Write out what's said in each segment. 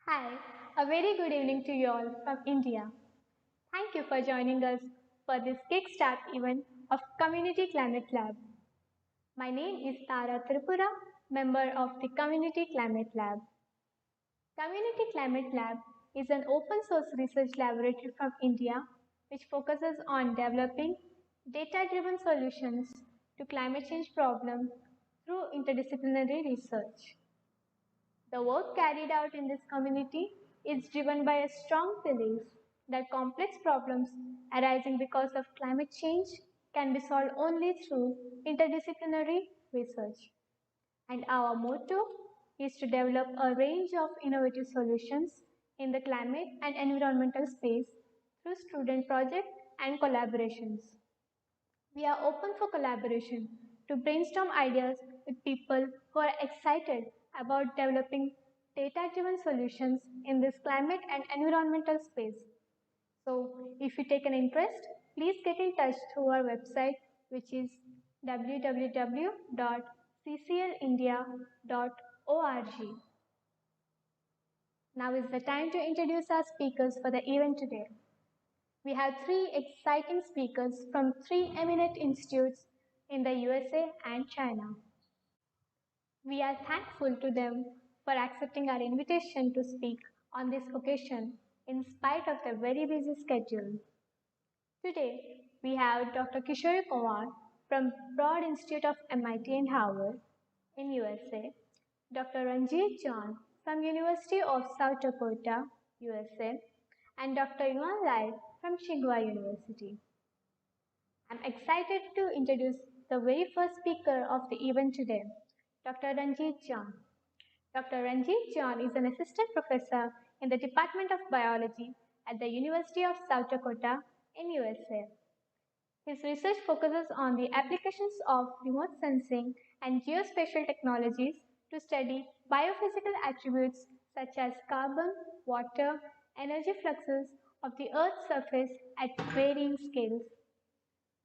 Hi, a very good evening to you all from India. Thank you for joining us for this Kickstart event of Community Climate Lab. My name is Tara Tripura, member of the Community Climate Lab. Community Climate Lab is an open source research laboratory from India which focuses on developing data-driven solutions to climate change problems through interdisciplinary research. The work carried out in this community is driven by a strong belief that complex problems arising because of climate change can be solved only through interdisciplinary research. And our motto is to develop a range of innovative solutions in the climate and environmental space through student projects and collaborations. We are open for collaboration to brainstorm ideas with people who are excited about developing data-driven solutions in this climate and environmental space. So if you take an interest, please get in touch through our website, which is www.cclindia.org. Now is the time to introduce our speakers for the event today. We have three exciting speakers from three eminent institutes in the USA and China. We are thankful to them for accepting our invitation to speak on this occasion in spite of their very busy schedule. Today, we have Dr. Kishore Kumar from Broad Institute of MIT and Harvard in USA, Dr. Ranjit John from University of South Dakota, USA, and Dr. Yuan Lai from Tsinghua University. I'm excited to introduce the very first speaker of the event today, Dr. Ranjit John. Dr. Ranjit John is an assistant professor in the Department of Biology at the University of South Dakota in USA. His research focuses on the applications of remote sensing and geospatial technologies to study biophysical attributes such as carbon, water, energy fluxes of the Earth's surface at varying scales.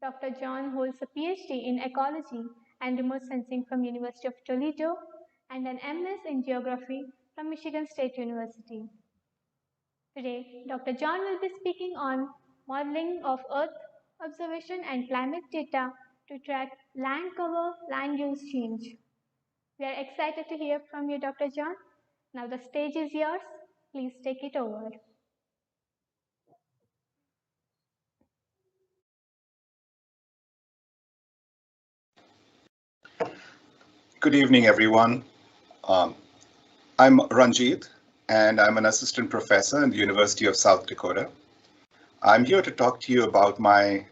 Dr. John holds a PhD in ecology and remote sensing from University of Toledo and an MS in geography from Michigan State University. Today, Dr. John will be speaking on modeling of Earth observation and climate data to track land cover, land use change. We are excited to hear from you, Dr. John. Now the stage is yours. Please take it over. Good evening, everyone. I'm Ranjit, and I'm an assistant professor in the University of South Dakota. I'm here to talk to you about my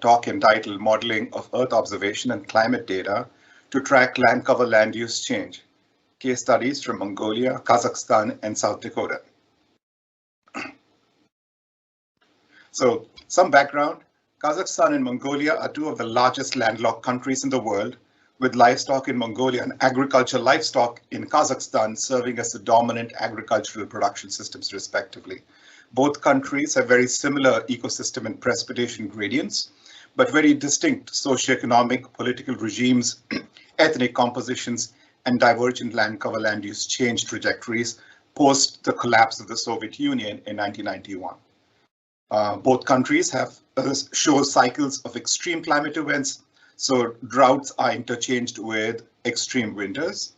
talk entitled Modeling of Earth Observation and Climate Data to Track Land Cover Land Use Change, Case Studies from Mongolia, Kazakhstan, and South Dakota. So, some background. Kazakhstan and Mongolia are two of the largest landlocked countries in the world, with livestock in Mongolia and agricultural livestock in Kazakhstan serving as the dominant agricultural production systems, respectively. Both countries have very similar ecosystem and precipitation gradients, but very distinct socio-economic, political regimes, ethnic compositions, and divergent land cover land use change trajectories post the collapse of the Soviet Union in 1991. Both countries have show cycles of extreme climate events. So droughts are interchanged with extreme winters,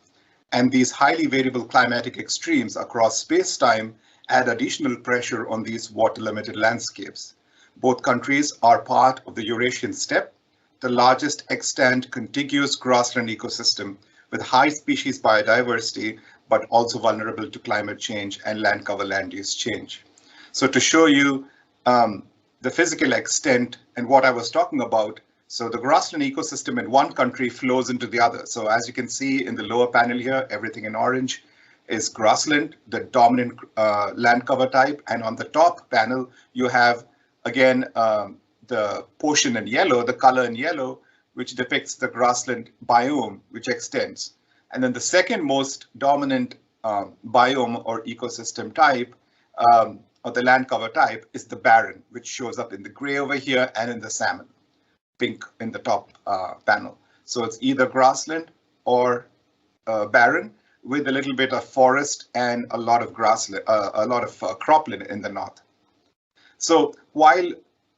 and these highly variable climatic extremes across space-time add additional pressure on these water-limited landscapes. Both countries are part of the Eurasian steppe, the largest extant contiguous grassland ecosystem with high species biodiversity, but also vulnerable to climate change and land cover land use change. So to show you the physical extent and what I was talking about, so the grassland ecosystem in one country flows into the other. So as you can see in the lower panel here, everything in orange is grassland, the dominant land cover type. And on the top panel, you have, again, the portion in yellow, the color in yellow, which depicts the grassland biome, which extends. And then the second most dominant biome or ecosystem type, or the land cover type, is the barren, which shows up in the gray over here and in the salmon, pink in the top panel. So it's either grassland or barren, with a little bit of forest and a lot of grassland, a lot of cropland in the north. So while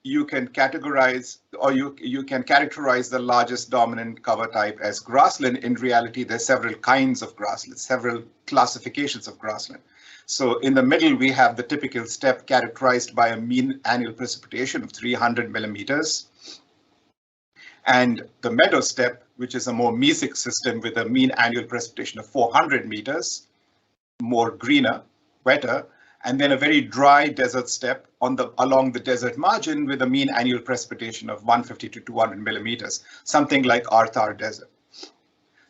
you can categorize or you can characterize the largest dominant cover type as grassland, in reality, there's several kinds of grassland, several classifications of grassland. So in the middle, we have the typical steppe characterized by a mean annual precipitation of 300 millimeters. And the meadow steppe, which is a more mesic system with a mean annual precipitation of 400 meters, more greener, wetter, and then a very dry desert steppe along the desert margin with a mean annual precipitation of 150 to 200 millimeters, something like Arthar Desert.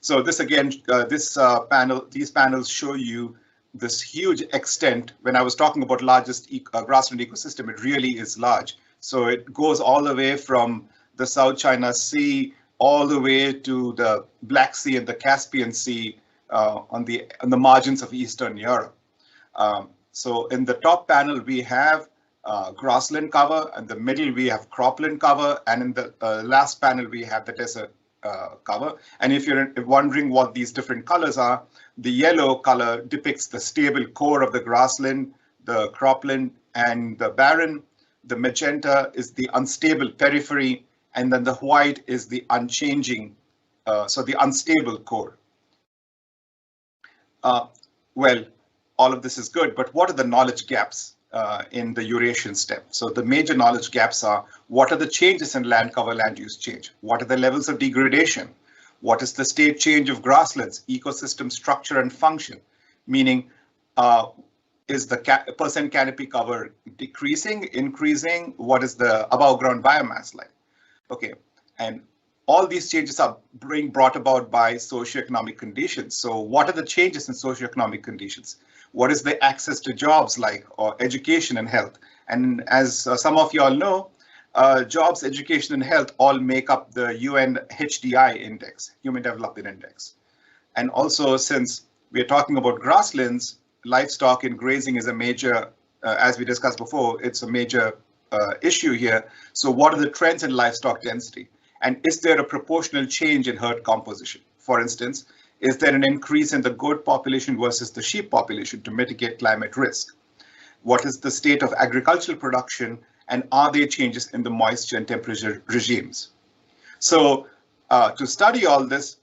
So this again, these panels show you this huge extent. When I was talking about largest grassland ecosystem, it really is large. So it goes all the way from the South China Sea all the way to the Black Sea and the Caspian Sea on the margins of Eastern Europe. So in the top panel, we have grassland cover, and the middle we have cropland cover, and in the last panel we have the desert cover. And if you're wondering what these different colors are, the yellow color depicts the stable core of the grassland, the cropland, and the barren. The magenta is the unstable periphery, and then the white is the unchanging, so the unstable core. Well, all of this is good, but what are the knowledge gaps in the Eurasian steppe? So the major knowledge gaps are: what are the changes in land cover, land use change? What are the levels of degradation? What is the state change of grasslands, ecosystem structure and function? Meaning, is the percent canopy cover decreasing, increasing? What is the above ground biomass like? Okay, and all these changes are being brought about by socioeconomic conditions. So what are the changes in socioeconomic conditions? What is the access to jobs like, or education and health? And as some of you all know, jobs, education and health all make up the UN HDI index, Human Development Index. And also, since we're talking about grasslands, livestock and grazing is a major, as we discussed before, it's a major issue here. So what are the trends in livestock density? And is there a proportional change in herd composition? For instance, is there an increase in the goat population versus the sheep population to mitigate climate risk? What is the state of agricultural production, and are there changes in the moisture and temperature regimes? So to study all this,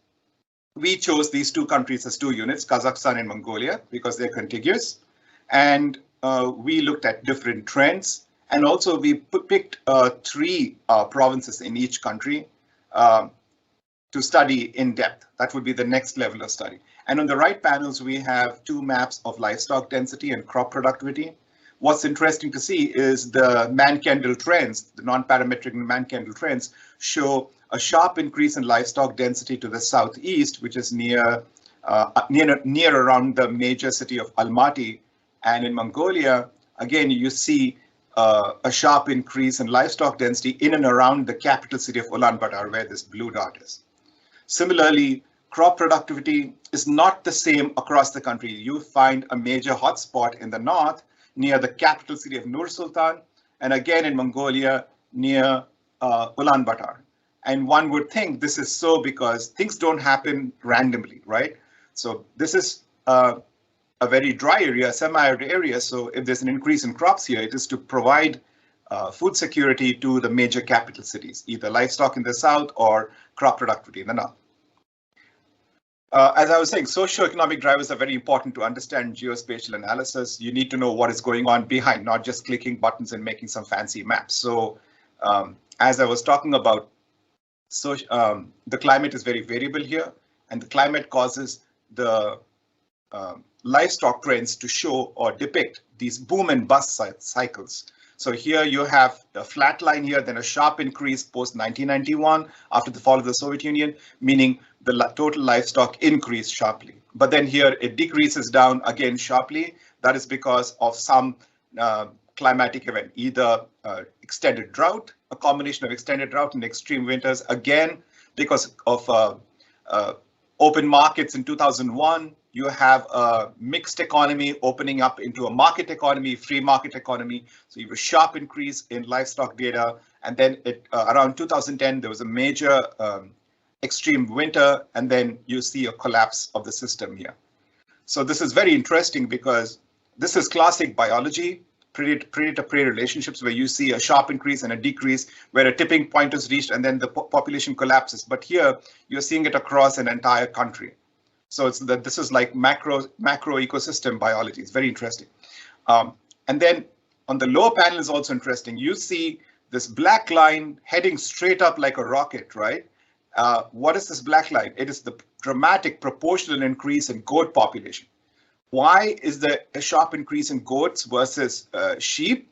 we chose these two countries as two units, Kazakhstan and Mongolia, because they're contiguous. And we looked at different trends. And also we picked three provinces in each country to study in depth. That would be the next level of study. And on the right panels, we have two maps of livestock density and crop productivity. What's interesting to see is the Mann-Kendall trends, the non-parametric Mann-Kendall trends show a sharp increase in livestock density to the southeast, which is near around the major city of Almaty. And in Mongolia, again, you see a sharp increase in livestock density in and around the capital city of Ulaanbaatar, where this blue dot is. Similarly, crop productivity is not the same across the country. You find a major hotspot in the north near the capital city of Nur Sultan, and again in Mongolia near Ulaanbaatar. And one would think this is so because things don't happen randomly, right? So this is a very dry area, semi-arid area. So if there's an increase in crops here, it is to provide food security to the major capital cities, either livestock in the south or crop productivity in the north. As I was saying, socioeconomic drivers are very important to understand geospatial analysis. You need to know what is going on behind, not just clicking buttons and making some fancy maps. So as I was talking about, the climate is very variable here, and the climate causes the livestock trends to show or depict these boom and bust cycles. So here you have a flat line here, then a sharp increase post 1991 after the fall of the Soviet Union, meaning the total livestock increased sharply. But then here it decreases down again sharply. That is because of some climatic event, either extended drought, a combination of extended drought and extreme winters, again because of open markets in 2001. You have a mixed economy opening up into a market economy, free market economy. So you have a sharp increase in livestock data. And then around 2010, there was a major extreme winter, and then you see a collapse of the system here. So this is very interesting because this is classic biology, predator-prey relationships, where you see a sharp increase and a decrease, where a tipping point is reached and then the population collapses. But here you're seeing it across an entire country. So it's that this is like macro ecosystem biology. It's very interesting. And then on the lower panel is also interesting. You see this black line heading straight up like a rocket, right? What is this black line? It is the dramatic proportional increase in goat population. Why is there a sharp increase in goats versus sheep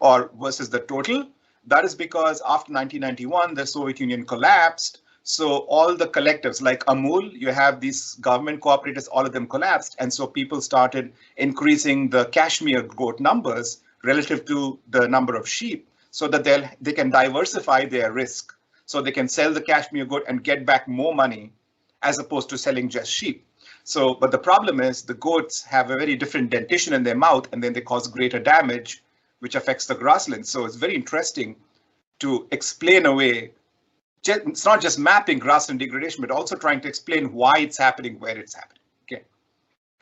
or versus the total? That is because after 1991, the Soviet Union collapsed. So all the collectives like Amul, you have these government cooperatives, all of them collapsed. And so people started increasing the cashmere goat numbers relative to the number of sheep so that they can diversify their risk. So they can sell the cashmere goat and get back more money as opposed to selling just sheep. So, but the problem is the goats have a very different dentition in their mouth and then they cause greater damage, which affects the grassland. So it's very interesting to explain away. It's not just mapping grassland degradation, but also trying to explain why it's happening, where it's happening. Okay.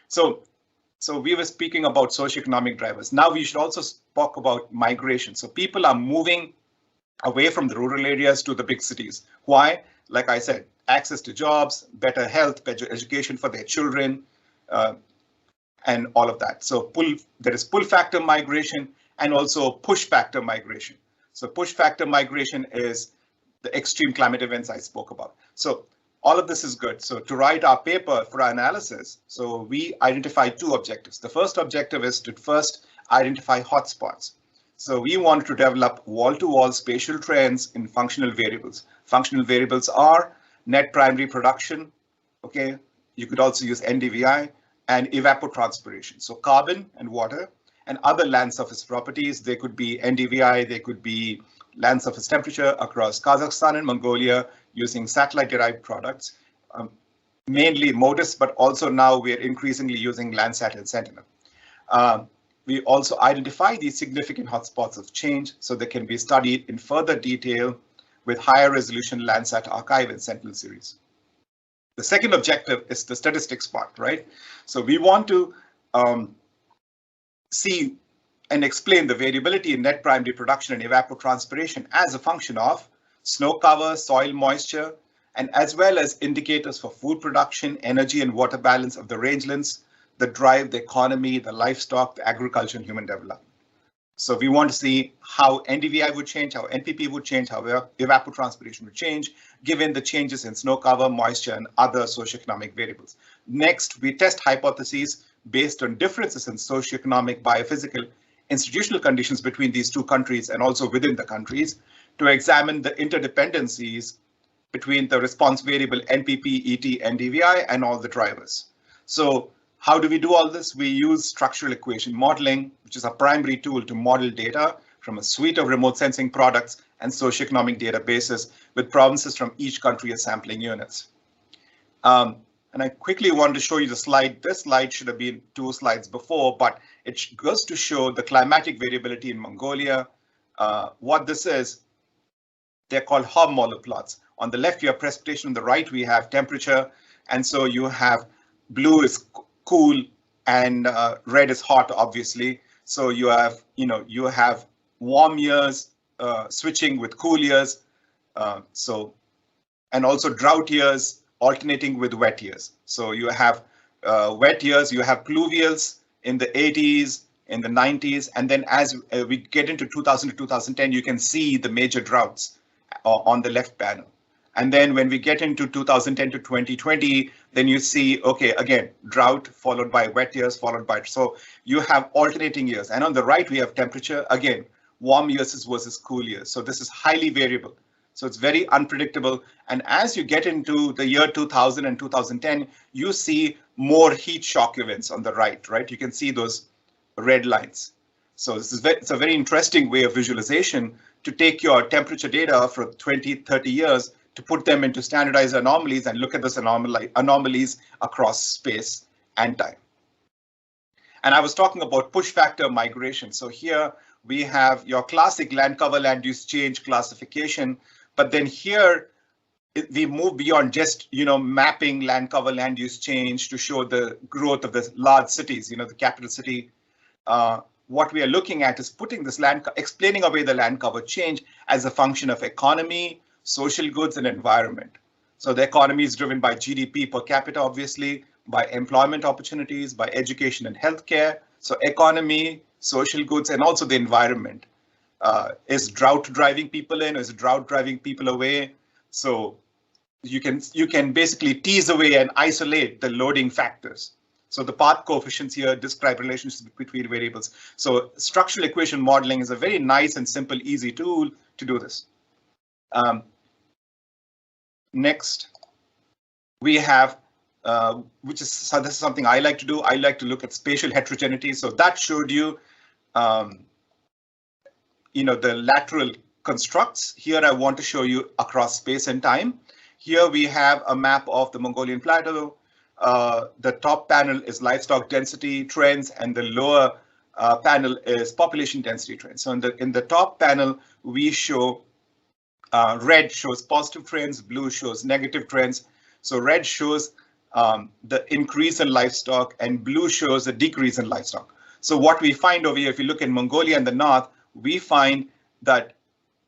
So we were speaking about socioeconomic drivers. Now we should also talk about migration. So people are moving away from the rural areas to the big cities. Why? Like I said, access to jobs, better health, better education for their children, and all of that. So there is pull factor migration and also push factor migration. So push factor migration is the extreme climate events I spoke about. So all of this is good. So to write our paper for our analysis, so we identify two objectives. The first objective is to first identify hotspots. So we want to develop wall-to-wall spatial trends in functional variables. Functional variables are net primary production, okay? You could also use NDVI and evapotranspiration. So carbon and water and other land surface properties. They could be NDVI, they could be land surface temperature across Kazakhstan and Mongolia using satellite-derived products, mainly MODIS, but also now we are increasingly using Landsat and Sentinel. We also identify these significant hotspots of change so they can be studied in further detail with higher resolution Landsat archive and Sentinel series. The second objective is the statistics part, right? So we want to see and explain the variability in net primary production and evapotranspiration as a function of snow cover, soil moisture, and as well as indicators for food production, energy and water balance of the rangelands that drive the economy, the livestock, the agriculture and human development. So we want to see how NDVI would change, how NPP would change, how evapotranspiration would change, given the changes in snow cover, moisture, and other socioeconomic variables. Next, we test hypotheses based on differences in socioeconomic, biophysical, institutional conditions between these two countries and also within the countries to examine the interdependencies between the response variable NPP, ET, NDVI, and all the drivers. So how do we do all this? We use structural equation modeling, which is a primary tool to model data from a suite of remote sensing products and socioeconomic databases with provinces from each country as sampling units. And I quickly want to show you the slide. This slide should have been 2 slides before, but it goes to show the climatic variability in Mongolia. What this is, they're called Hobb model plots. On the left, you have precipitation. On the right, we have temperature. And so you have blue is cool and red is hot, obviously. So you have, you have warm years switching with cool years. And also drought years alternating with wet years. So you have wet years, you have pluvials in the 80s, in the 90s, and then as we get into 2000 to 2010, you can see the major droughts on the left panel. And then when we get into 2010 to 2020, then you see, okay, again, drought followed by wet years, followed by, so you have alternating years. And on the right, we have temperature, again, warm years versus cool years. So this is highly variable. So it's very unpredictable. And as you get into the year 2000 and 2010, you see more heat shock events on the right? You can see those red lines. So this is it's a very interesting way of visualization to take your temperature data for 20, 30 years to put them into standardized anomalies and look at those anomalies across space and time. And I was talking about push factor migration. So here we have your classic land cover land use change classification, but then here we move beyond just, mapping land cover, land use change to show the growth of the large cities, the capital city. What we are looking at is putting this explaining away the land cover change as a function of economy, social goods, and environment. So the economy is driven by GDP per capita, obviously, by employment opportunities, by education and healthcare. So economy, social goods, and also the environment. Is drought driving people in? Is drought driving people away? So you can basically tease away and isolate the loading factors. So the path coefficients here describe relationships between variables. So structural equation modeling is a very nice and simple, easy tool to do this. Next, we have, this is something I like to do. I like to look at spatial heterogeneity. So that showed you, the lateral constructs. Here I want to show you across space and time. Here we have a map of the Mongolian plateau. The top panel is livestock density trends, and the lower panel is population density trends. So in the top panel, we show red shows positive trends, blue shows negative trends. So red shows the increase in livestock, and blue shows a decrease in livestock. So what we find over here, if you look in Mongolia in the north, we find that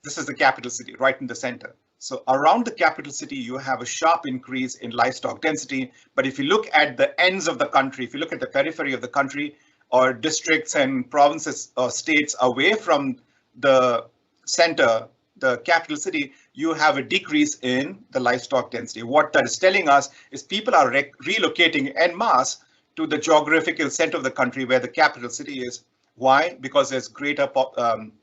this is the capital city right in the center. So around the capital city, you have a sharp increase in livestock density. But if you look at the ends of the country, if you look at the periphery of the country, or districts and provinces or states away from the center, the capital city, you have a decrease in the livestock density. What that is telling us is people are relocating en masse to the geographical center of the country where the capital city is. Why? Because there's greater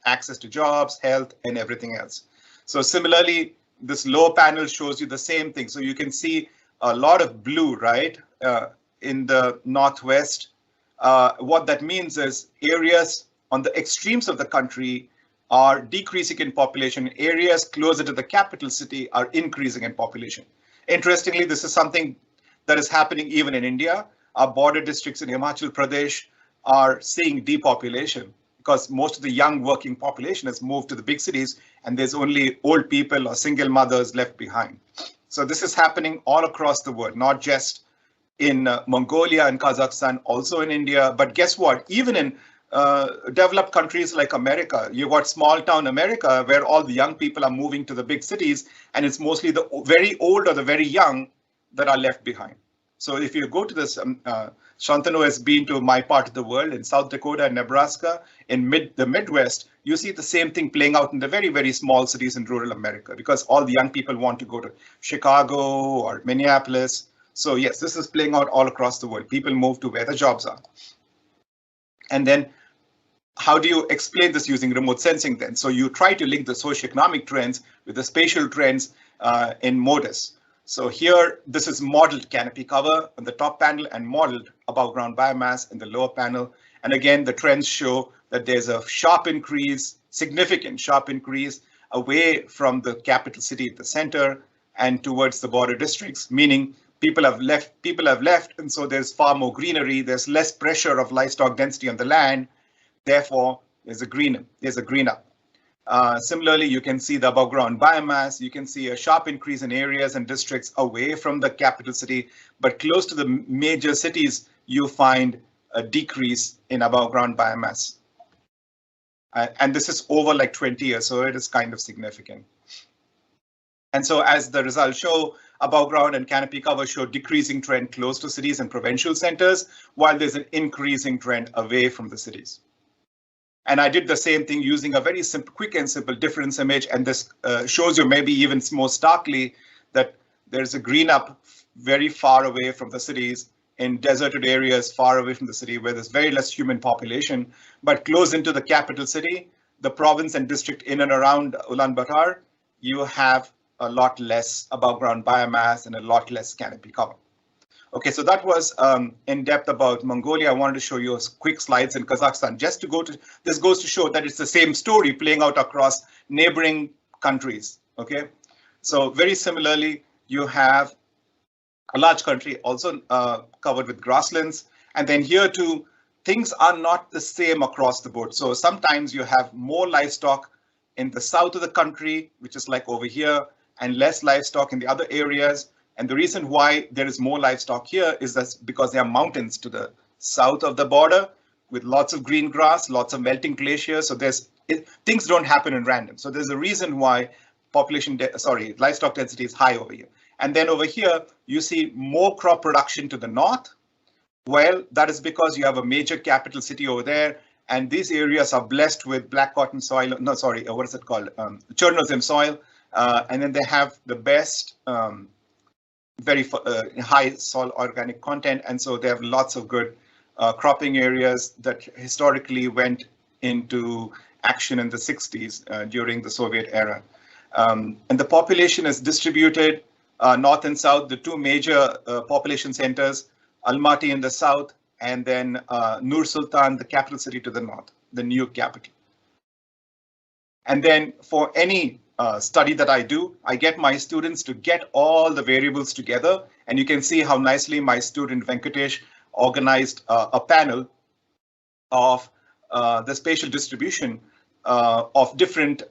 access to jobs, health, and everything else. So similarly, this lower panel shows you the same thing. So you can see a lot of blue, right, in the northwest. What that means is areas on the extremes of the country are decreasing in population. Areas closer to the capital city are increasing in population. Interestingly, this is something that is happening even in India. Our border districts in Himachal Pradesh are seeing depopulation, because most of the young working population has moved to the big cities, and there's only old people or single mothers left behind. So this is happening all across the world, not just in Mongolia and Kazakhstan, also in India. But guess what? Even in developed countries like America, you've got small town America, where all the young people are moving to the big cities, and it's mostly the very old or the very young that are left behind. So if you go to this, Shantanu has been to my part of the world in South Dakota and Nebraska, in the Midwest, you see the same thing playing out in the very, very small cities in rural America, because all the young people want to go to Chicago or Minneapolis. So yes, this is playing out all across the world. People move to where the jobs are. And then how do you explain this using remote sensing then? So you try to link the socioeconomic trends with the spatial trends in MODIS. So here, this is modeled canopy cover on the top panel and modeled above ground biomass in the lower panel. And again, the trends show that there's a sharp increase, significant sharp increase away from the capital city at the center and towards the border districts, meaning people have left, and so there's far more greenery, there's less pressure of livestock density on the land, therefore there's a green up. Similarly, you can see the above ground biomass. You can see a sharp increase in areas and districts away from the capital city, but close to the major cities, you find a decrease in above ground biomass. And this is over like 20 years, so it is kind of significant. And so as the results show, above ground and canopy cover show decreasing trend close to cities and provincial centers, while there's an increasing trend away from the cities. And I did the same thing using a very simple, quick and simple difference image. And this shows you maybe even more starkly that there's a green up very far away from the cities, in deserted areas far away from the city where there's very less human population, but close into the capital city, the province and district in and around Ulaanbaatar, you have a lot less above ground biomass and a lot less canopy cover. Okay, so that was in depth about Mongolia. I wanted to show you quick slides in Kazakhstan, just to this goes to show that it's the same story playing out across neighboring countries. Okay, so very similarly, you have a large country also covered with grasslands. And then here too, things are not the same across the board. So sometimes you have more livestock in the south of the country, which is like over here, and less livestock in the other areas. And the reason why there is more livestock here is that because there are mountains to the south of the border with lots of green grass, lots of melting glaciers. So things don't happen in random. So there's a reason why livestock density is high over here. And then over here, you see more crop production to the north. Well, that is because you have a major capital city over there, and these areas are blessed with black cotton soil. No, sorry, what is it called? Chernozem soil. And then they have the best very high soil organic content. And so they have lots of good cropping areas that historically went into action in the 60s during the Soviet era. And the population is distributed north and south, the two major population centers, Almaty in the south, and then Nur Sultan, the capital city to the north, the new capital. And then for any study that I do, I get my students to get all the variables together. And you can see how nicely my student Venkatesh organized a panel of the spatial distribution of different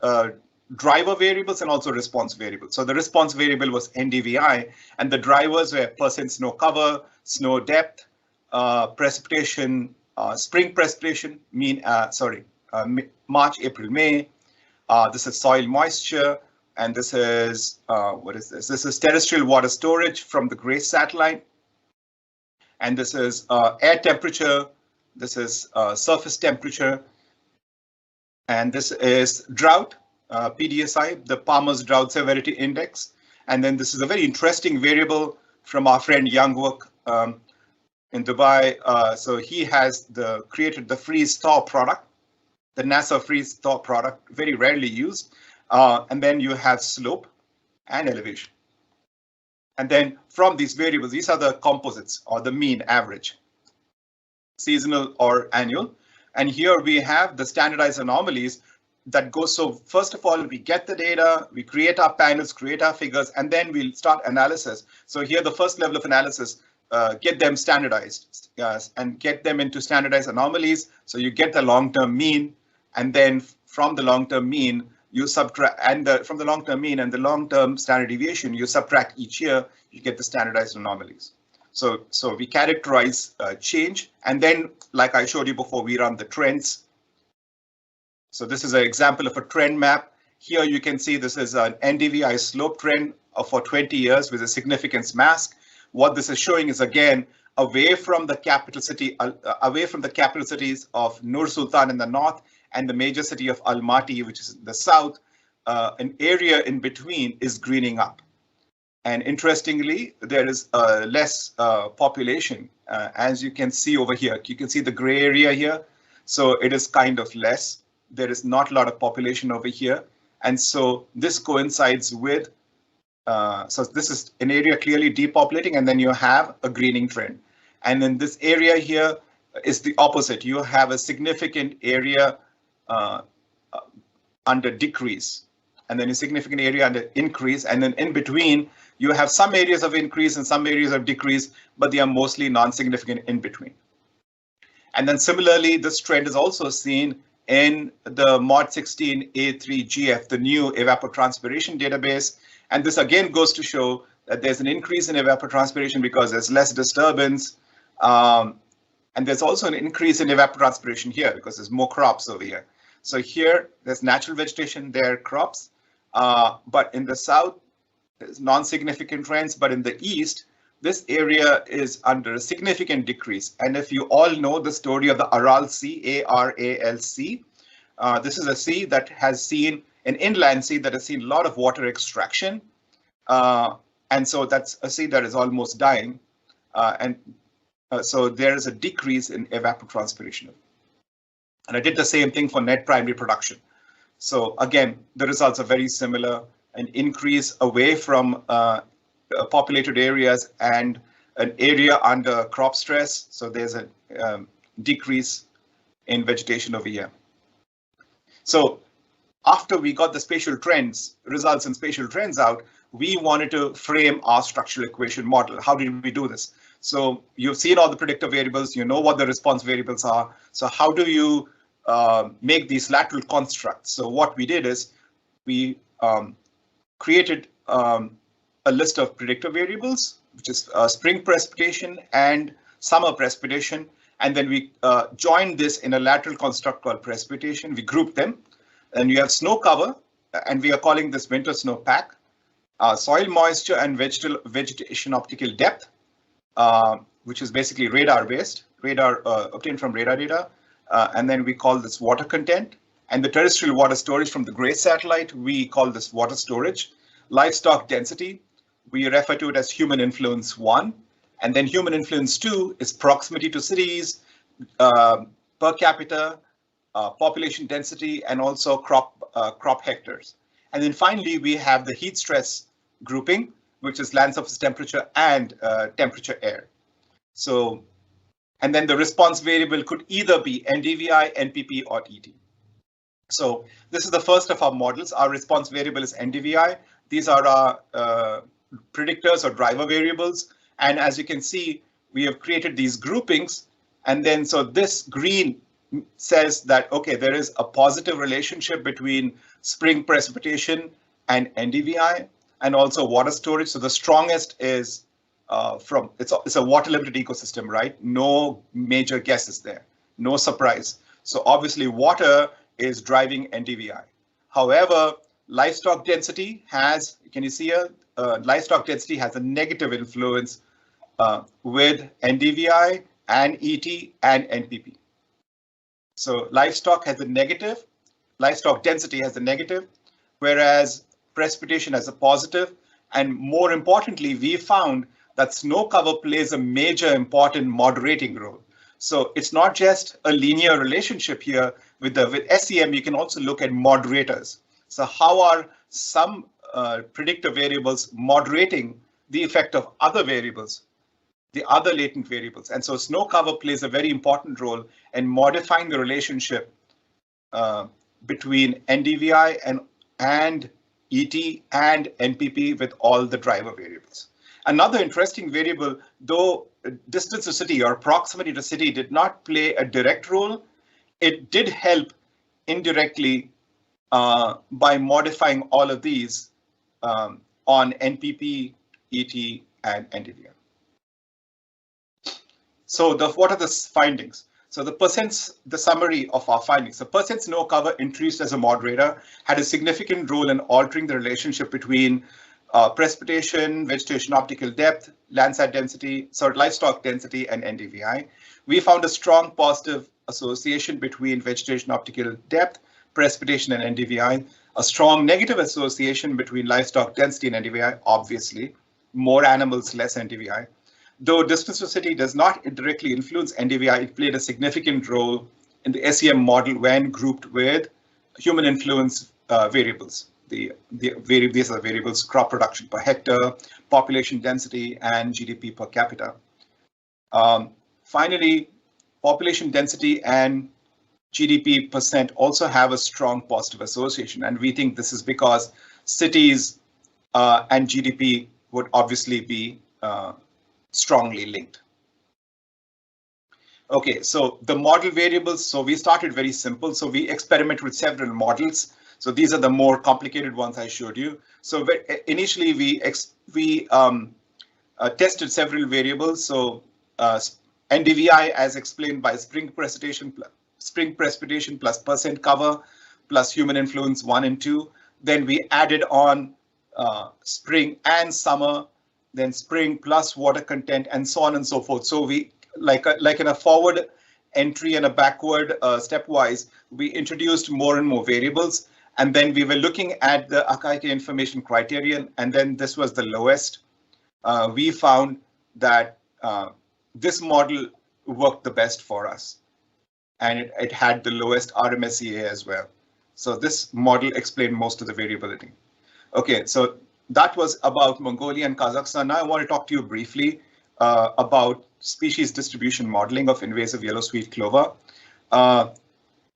driver variables and also response variables. So the response variable was NDVI, and the drivers were percent snow cover, snow depth, precipitation, spring precipitation, March, April, May. This is soil moisture, and this is, what is this? This is terrestrial water storage from the GRACE satellite. And this is air temperature. This is surface temperature. And this is drought, PDSI, the Palmer's Drought Severity Index. And then this is a very interesting variable from our friend Youngwork in Dubai. So he has created the freeze-thaw product, the NASA freeze-thaw product, very rarely used. And then you have slope and elevation. And then from these variables, these are the composites or the mean average, seasonal or annual. And here we have the standardized anomalies that go. So first of all, we get the data, we create our panels, create our figures, and then we'll start analysis. So here, the first level of analysis, get them standardized and get them into standardized anomalies. So you get the long-term mean, and then from the long-term mean, you subtract, and from the long-term mean and the long-term standard deviation, you subtract each year, you get the standardized anomalies. So we characterize change, and then, like I showed you before, we run the trends. So this is an example of a trend map. Here you can see this is an NDVI slope trend for 20 years with a significance mask. What this is showing is, again, away from the capital city, away from the capital cities of Nur Sultan in the north and the major city of Almaty, which is in the south, an area in between is greening up. And interestingly, there is less population, as you can see over here. You can see the gray area here. So it is kind of less. There is not a lot of population over here. And so this coincides with, so this is an area clearly depopulating, and then you have a greening trend. And then this area here is the opposite. You have a significant area under decrease, and then a significant area under increase. And then in between, you have some areas of increase and some areas of decrease, but they are mostly non-significant in between. And then similarly, this trend is also seen in the Mod 16 A3GF, the new evapotranspiration database. And this again goes to show that there's an increase in evapotranspiration because there's less disturbance. And there's also an increase in evapotranspiration here because there's more crops over here. So here, there's natural vegetation, there are crops. But in the south, there's non-significant trends. But in the east, this area is under a significant decrease. And if you all know the story of the Aral Sea, ARALC, this is a sea that has seen, an inland sea that has seen a lot of water extraction. And so that's a sea that is almost dying. So there is a decrease in evapotranspiration. And I did the same thing for net primary production. So again, the results are very similar, an increase away from populated areas and an area under crop stress. So there's a decrease in vegetation over here. So after we got the spatial trends, results and spatial trends out, we wanted to frame our structural equation model. How did we do this? So you've seen all the predictor variables, you know what the response variables are. So how do you make these lateral constructs? So what we did is we created a list of predictor variables, which is spring precipitation and summer precipitation. And then we join this in a lateral construct called precipitation. We group them. And you have snow cover, and we are calling this winter snowpack, soil moisture and vegetation optical depth, which is basically radar based, radar obtained from radar data. And then we call this water content. And the terrestrial water storage from the GRACE satellite, we call this water storage. Livestock density, we refer to it as human influence 1. And then human influence 2 is proximity to cities, per capita, population density, and also crop hectares. And then finally, we have the heat stress grouping, which is land surface temperature and temperature air. So, and then the response variable could either be NDVI, NPP, or ET. So this is the first of our models. Our response variable is NDVI. These are our predictors or driver variables. And as you can see, we have created these groupings. And then so this green says that, OK, there is a positive relationship between spring precipitation and NDVI and also water storage. So the strongest is it's a water limited ecosystem, right? No major guesses there, no surprise. So obviously water is driving NDVI. However, livestock density has, can you see here? Livestock density has a negative influence with NDVI and ET and NPP. So livestock has a negative, livestock density has a negative, whereas precipitation has a positive. And more importantly, we found that snow cover plays a major important moderating role. So it's not just a linear relationship here with SEM, you can also look at moderators. So how are some predictor variables moderating the effect of other variables, the other latent variables? And so snow cover plays a very important role in modifying the relationship between NDVI and ET and NPP with all the driver variables. Another interesting variable, though distance to city or proximity to city did not play a direct role, it did help indirectly by modifying all of these on NPP, ET, and NDVI. So what are the findings? So the summary of our findings. The percent snow cover increased as a moderator had a significant role in altering the relationship between precipitation, vegetation optical depth, landsat density, livestock density, and NDVI. We found a strong positive association between vegetation optical depth, precipitation, and NDVI. A strong negative association between livestock density and NDVI, obviously. More animals, less NDVI. Though distance to city does not directly influence NDVI, it played a significant role in the SEM model when grouped with human influence variables. These are the variables: crop production per hectare, population density, and GDP per capita. Finally, population density and GDP percent also have a strong positive association, and we think this is because cities and GDP would obviously be strongly linked. Okay, so the model variables. So we started very simple. So we experimented with several models. So these are the more complicated ones I showed you. So initially we tested several variables. So NDVI, as explained by spring precipitation plus percent cover plus human influence 1 and 2. Then we added on spring and summer, then spring plus water content, and so on and so forth. So we, like in a forward entry and a backward stepwise, we introduced more and more variables. And then we were looking at the Akaike information criterion, and then this was the lowest. We found that this model worked the best for us, and it had the lowest RMSEA as well. So this model explained most of the variability. Okay, so that was about Mongolia and Kazakhstan. Now I want to talk to you briefly about species distribution modeling of invasive yellow sweet clover.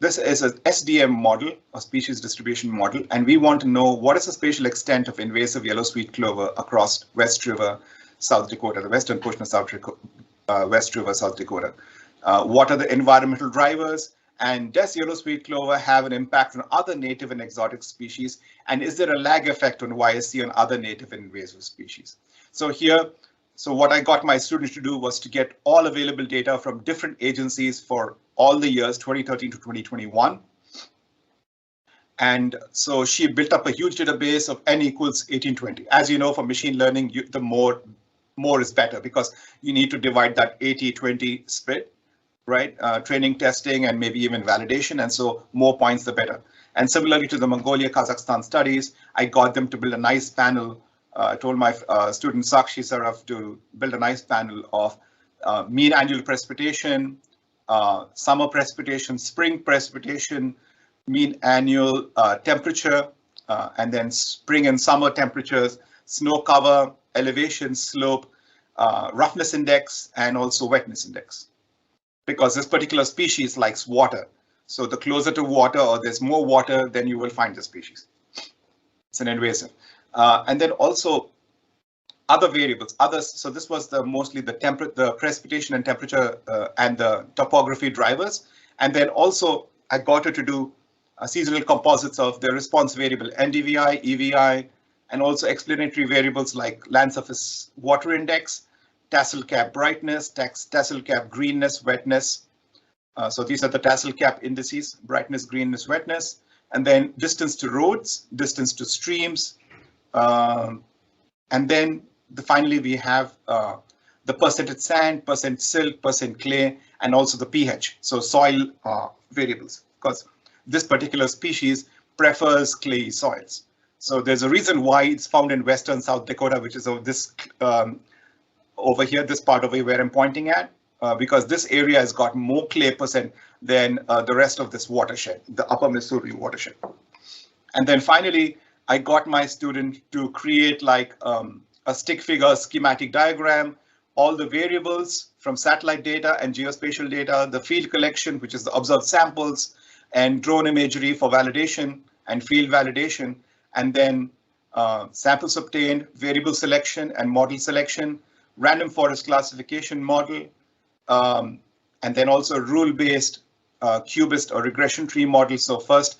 This is an SDM model, a species distribution model, and we want to know what is the spatial extent of invasive yellow sweet clover across West River, South Dakota, the western portion of West River, South Dakota. What are the environmental drivers, And does yellow sweet clover have an impact on other native and exotic species? And is there a lag effect on YSC on other native and invasive species? So what I got my students to do was to get all available data from different agencies for all the years 2013 to 2021. And so she built up a huge database of n equals 1820. As you know, for machine learning, the more is better, because you need to divide that 80-20 split, right? Training, testing, and maybe even validation. And so more points, the better. And similarly to the Mongolia, Kazakhstan studies, I got them to build a nice panel. I told my student Sakshi Saraf to build a nice panel of mean annual precipitation, summer precipitation, spring precipitation, mean annual temperature, and then spring and summer temperatures, snow cover, elevation, slope, roughness index, and also wetness index. Because this particular species likes water. So the closer to water, or there's more water, then you will find the species. It's an invasive. And then also other variables, others. So this was mostly the precipitation and temperature and the topography drivers. And then also I got her to do seasonal composites of the response variable NDVI, EVI, and also explanatory variables like land surface water index, tassel cap brightness, tassel cap greenness, wetness. So these are the tassel cap indices: brightness, greenness, wetness, and then distance to roads, distance to streams, and then finally we have the percentage sand, percent silt, percent clay, and also the pH, so soil variables, because this particular species prefers clayey soils. So there's a reason why it's found in western South Dakota, which is this over here, this part over here where I'm pointing at, because this area has got more clay percent than the rest of this watershed, the upper Missouri watershed. And then finally, I got my student to create like a stick figure schematic diagram, all the variables from satellite data and geospatial data, the field collection, which is the observed samples, and drone imagery for validation and field validation, and then samples obtained, variable selection and model selection, random forest classification model, and then also rule-based cubist or regression tree model. So first,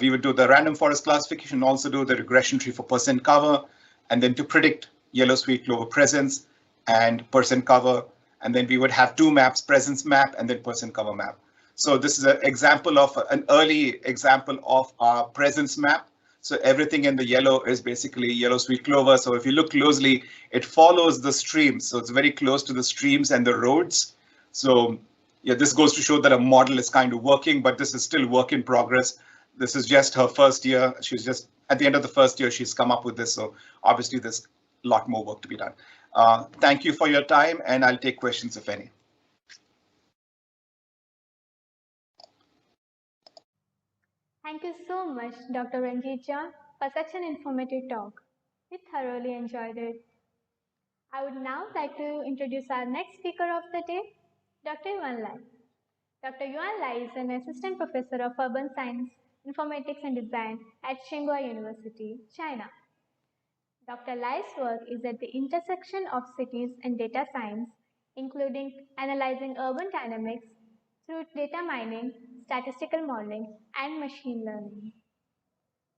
we would do the random forest classification, also do the regression tree for percent cover, and then to predict yellow sweet clover presence and percent cover. And then we would have two maps, presence map and then percent cover map. So this is an example of an early example of our presence map. So everything in the yellow is basically yellow sweet clover. So if you look closely, it follows the streams. So it's very close to the streams and the roads. So yeah, this goes to show that a model is kind of working, but this is still work in progress. This is just her first year. She's just at the end of the first year, she's come up with this. So obviously there's a lot more work to be done. Thank you for your time, and I'll take questions if any. Thank you so much, Dr. Ranjit John, for such an informative talk. We thoroughly enjoyed it. I would now like to introduce our next speaker of the day, Dr. Yuan Lai. Dr. Yuan Lai is an assistant professor of urban science, informatics and design at Tsinghua University, China. Dr. Lai's work is at the intersection of cities and data science, including analyzing urban dynamics through data mining, statistical modeling, and machine learning.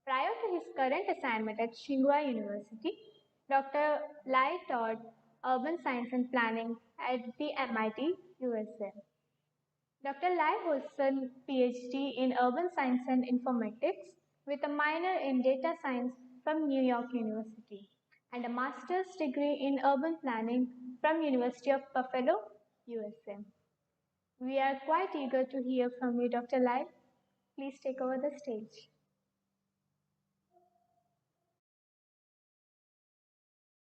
Prior to his current assignment at Tsinghua University, Dr. Lai taught urban science and planning at the MIT, USA. Dr. Lai holds a PhD in urban science and informatics with a minor in data science from New York University and a master's degree in urban planning from University of Buffalo, USA. We are quite eager to hear from you, Dr. Lai. Please take over the stage.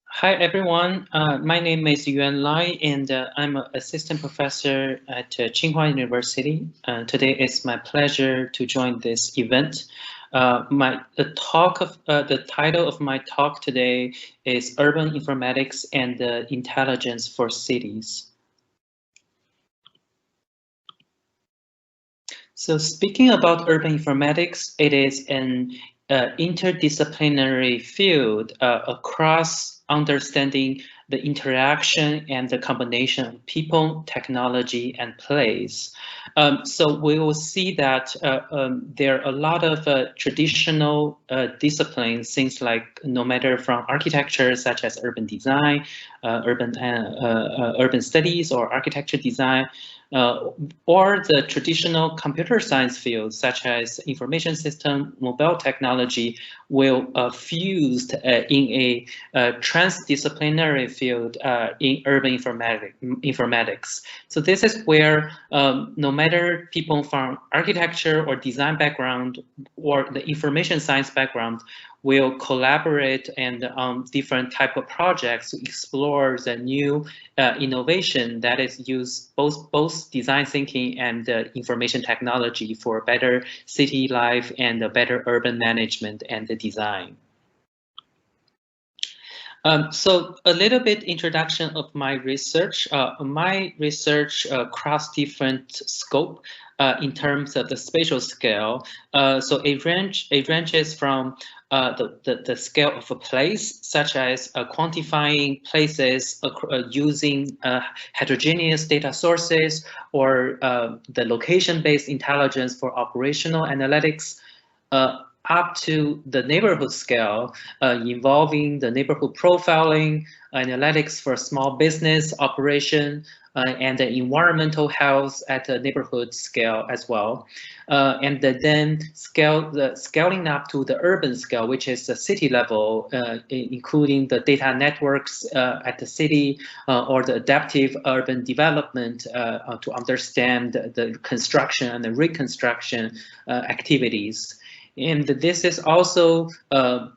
Hi, everyone. My name is Yuan Lai, and I'm an assistant professor at Tsinghua University. Today it's my pleasure to join this event. The title of my talk today is Urban Informatics and Intelligence for Cities. So speaking about urban informatics, it is an interdisciplinary field across understanding the interaction and the combination of people, technology, and place. So we will see that there are a lot of traditional disciplines, things like no matter from architecture, such as urban design, urban studies, or architecture design, or the traditional computer science fields, such as information system, mobile technology, will fused in a transdisciplinary field in urban informatics. So this is where no matter people from architecture or design background or the information science background will collaborate and different type of projects to explore the new innovation that is use both design thinking and information technology for better city life and better urban management and the design. So a little bit introduction of my research. My research cross different scope in terms of the spatial scale. So it ranges from the scale of a place, such as quantifying places using heterogeneous data sources, or the location-based intelligence for operational analytics, up to the neighborhood scale, involving the neighborhood profiling, analytics for small business operation, and the environmental health at the neighborhood scale as well. And then scaling up to the urban scale, which is the city level, including the data networks at the city, or the adaptive urban development to understand the construction and the reconstruction activities. And this is also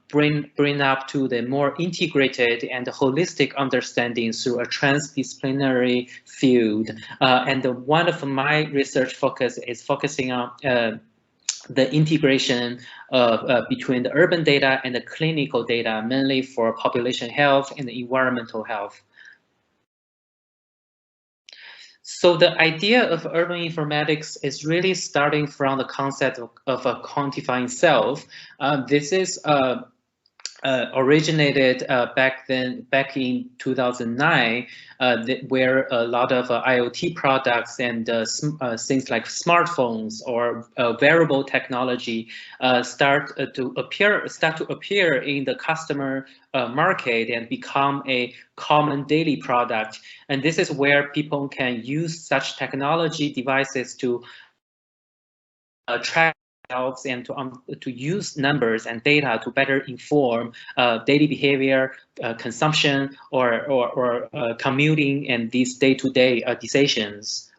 bring up to the more integrated and holistic understanding through a transdisciplinary field. And one of my research focus is focusing on the integration of between the urban data and the clinical data, mainly for population health and environmental health. So the idea of urban informatics is really starting from the concept of a quantifying self. This is originated back in 2009, where a lot of IoT products and things like smartphones or wearable technology start to appear in the customer market and become a common daily product. And this is where people can use such technology devices to track and to use numbers and data to better inform daily behavior, consumption, or commuting, and these day-to-day decisions.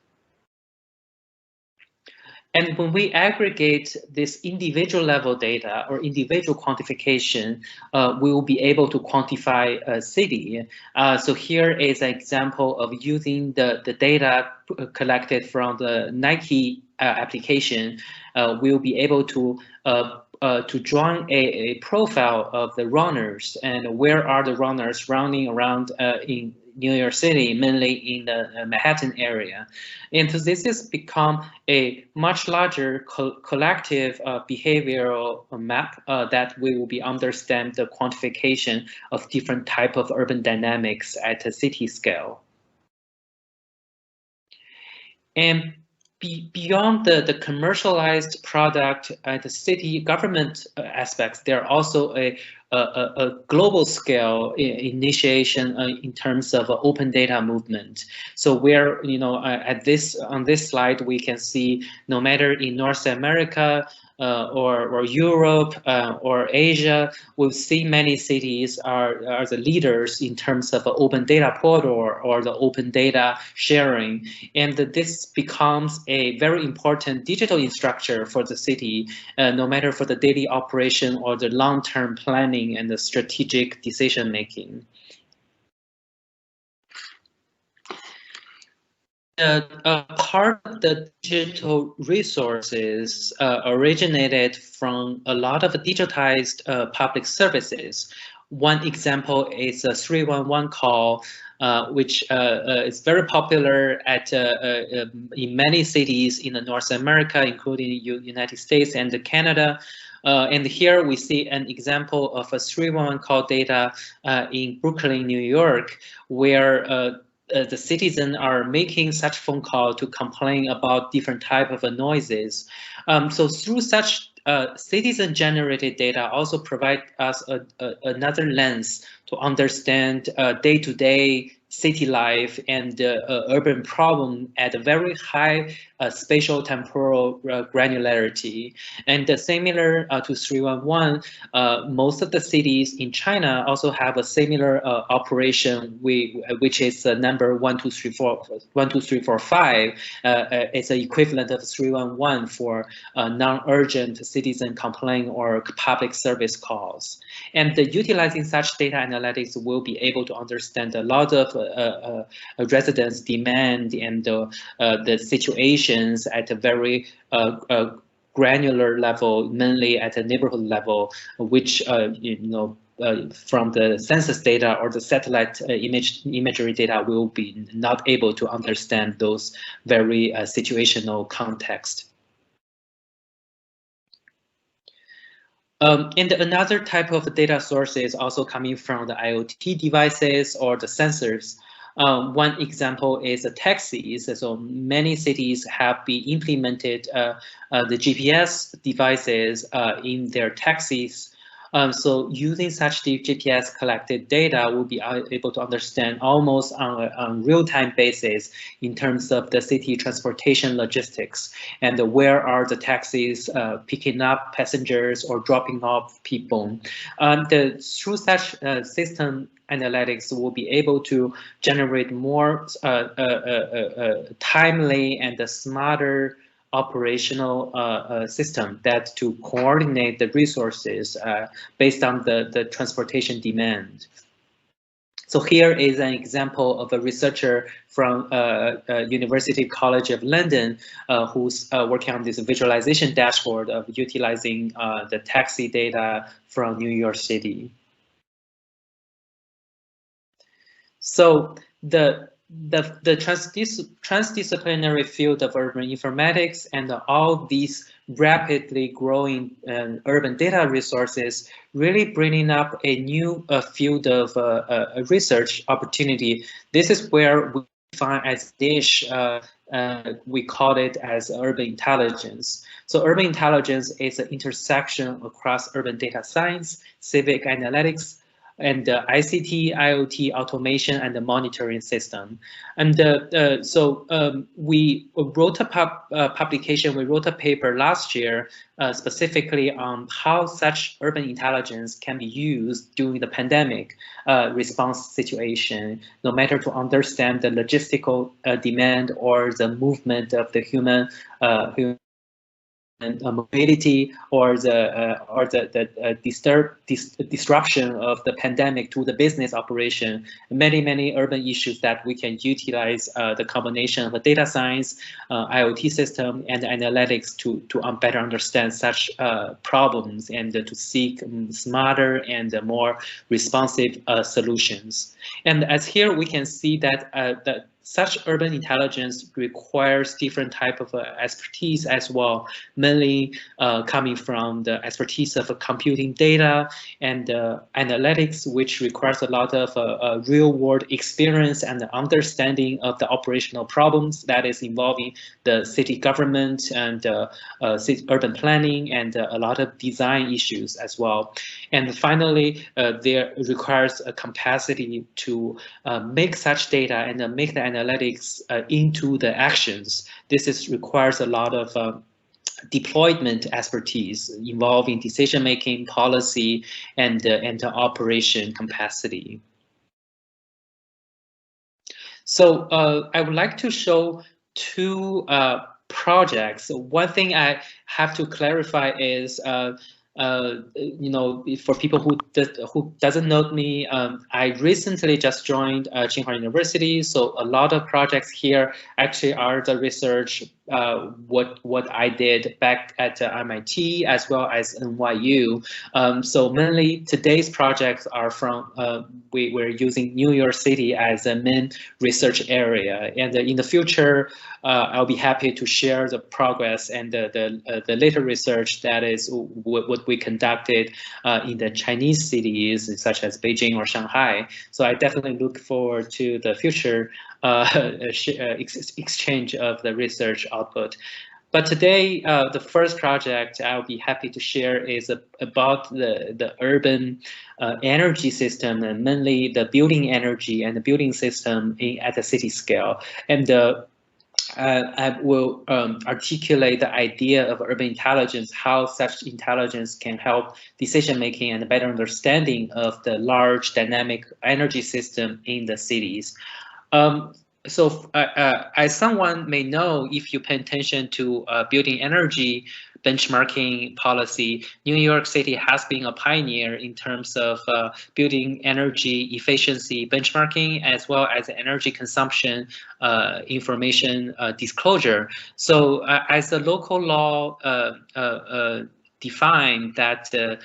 And when we aggregate this individual level data or individual quantification, we will be able to quantify a city. So here is an example of using the data collected from the Nike application. We'll be able to draw a profile of the runners and where are the runners running around in New York City, mainly in the Manhattan area. And so this has become a much larger collective behavioral map that we will be understand the quantification of different type of urban dynamics at a city scale. And beyond the commercialized product at the city government aspects, there are also a global scale initiation in terms of open data movement. So where, on this slide, we can see no matter in North America, or Europe or Asia, we'll see many cities are the leaders in terms of open data portal or the open data sharing. And this becomes a very important digital infrastructure for the city, no matter for the daily operation or the long-term planning and the strategic decision making. Part of the digital resources originated from a lot of digitized public services. One example is a 311 call, which is very popular in many cities in North America, including the United States and Canada. And here we see an example of a 311 call data in Brooklyn, New York, where the citizens are making such phone call to complain about different type of noises. So through such citizen-generated data also provide us another lens to understand day-to-day city life and urban problem at a very high spatial temporal granularity. And similar to 311, most of the cities in China also have a similar operation, which is number 12345. It's an equivalent of 311 for non-urgent citizen complaint or public service calls. And utilizing such data analytics will be able to understand a lot of residents' demand and the situations at a very granular level, mainly at a neighborhood level, which from the census data or the satellite imagery data will be not able to understand those very situational context. And another type of data source is also coming from the IoT devices or the sensors. One example is the taxis. So many cities have been implemented the GPS devices in their taxis. So using such GPS collected data, we'll be able to understand almost on a real-time basis in terms of the city transportation logistics and where are the taxis picking up passengers or dropping off people. Through such system analytics, we'll be able to generate more timely and smarter operational system that to coordinate the resources based on the transportation demand. So here is an example of a researcher from University College of London who's working on this visualization dashboard of utilizing the taxi data from New York City. So the transdisciplinary field of urban informatics and all these rapidly growing urban data resources really bringing up a new field of research opportunity. This is where we define as dish, we call it as urban intelligence. So urban intelligence is an intersection across urban data science, civic analytics, and ICT, IoT, automation, and the monitoring system. And we wrote a publication, we wrote a paper last year specifically on how such urban intelligence can be used during the pandemic response situation, no matter to understand the logistical demand or the movement of the human mobility or the disruption of the pandemic to the business operation, many urban issues that we can utilize the combination of a data science, IoT system, and analytics to better understand such problems and to seek smarter and more responsive solutions. And as here we can see that such urban intelligence requires different type of expertise as well, mainly coming from the expertise of computing data and analytics, which requires a lot of real-world experience and understanding of the operational problems that is involving the city government and urban planning and a lot of design issues as well. And finally, there requires a capacity to make such data and make the analytics into the actions. This requires a lot of deployment expertise involving decision-making, policy, and operation capacity. So I would like to show two projects. One thing I have to clarify is for people who doesn't know me, I recently just joined Tsinghua University, so a lot of projects here actually are the research what I did back at MIT as well as NYU. So mainly today's projects are from we're using New York City as a main research area, and in the future I'll be happy to share the progress and the later research that is what we conducted in the Chinese cities such as Beijing or Shanghai. So I definitely look forward to the future exchange of the research output. But today, the first project I'll be happy to share is about the urban energy system, and mainly the building energy and the building system at the city scale. And I will articulate the idea of urban intelligence, how such intelligence can help decision making and a better understanding of the large dynamic energy system in the cities. As someone may know, if you pay attention to building energy benchmarking policy, New York City has been a pioneer in terms of building energy efficiency benchmarking as well as energy consumption information disclosure. So as the local law defined that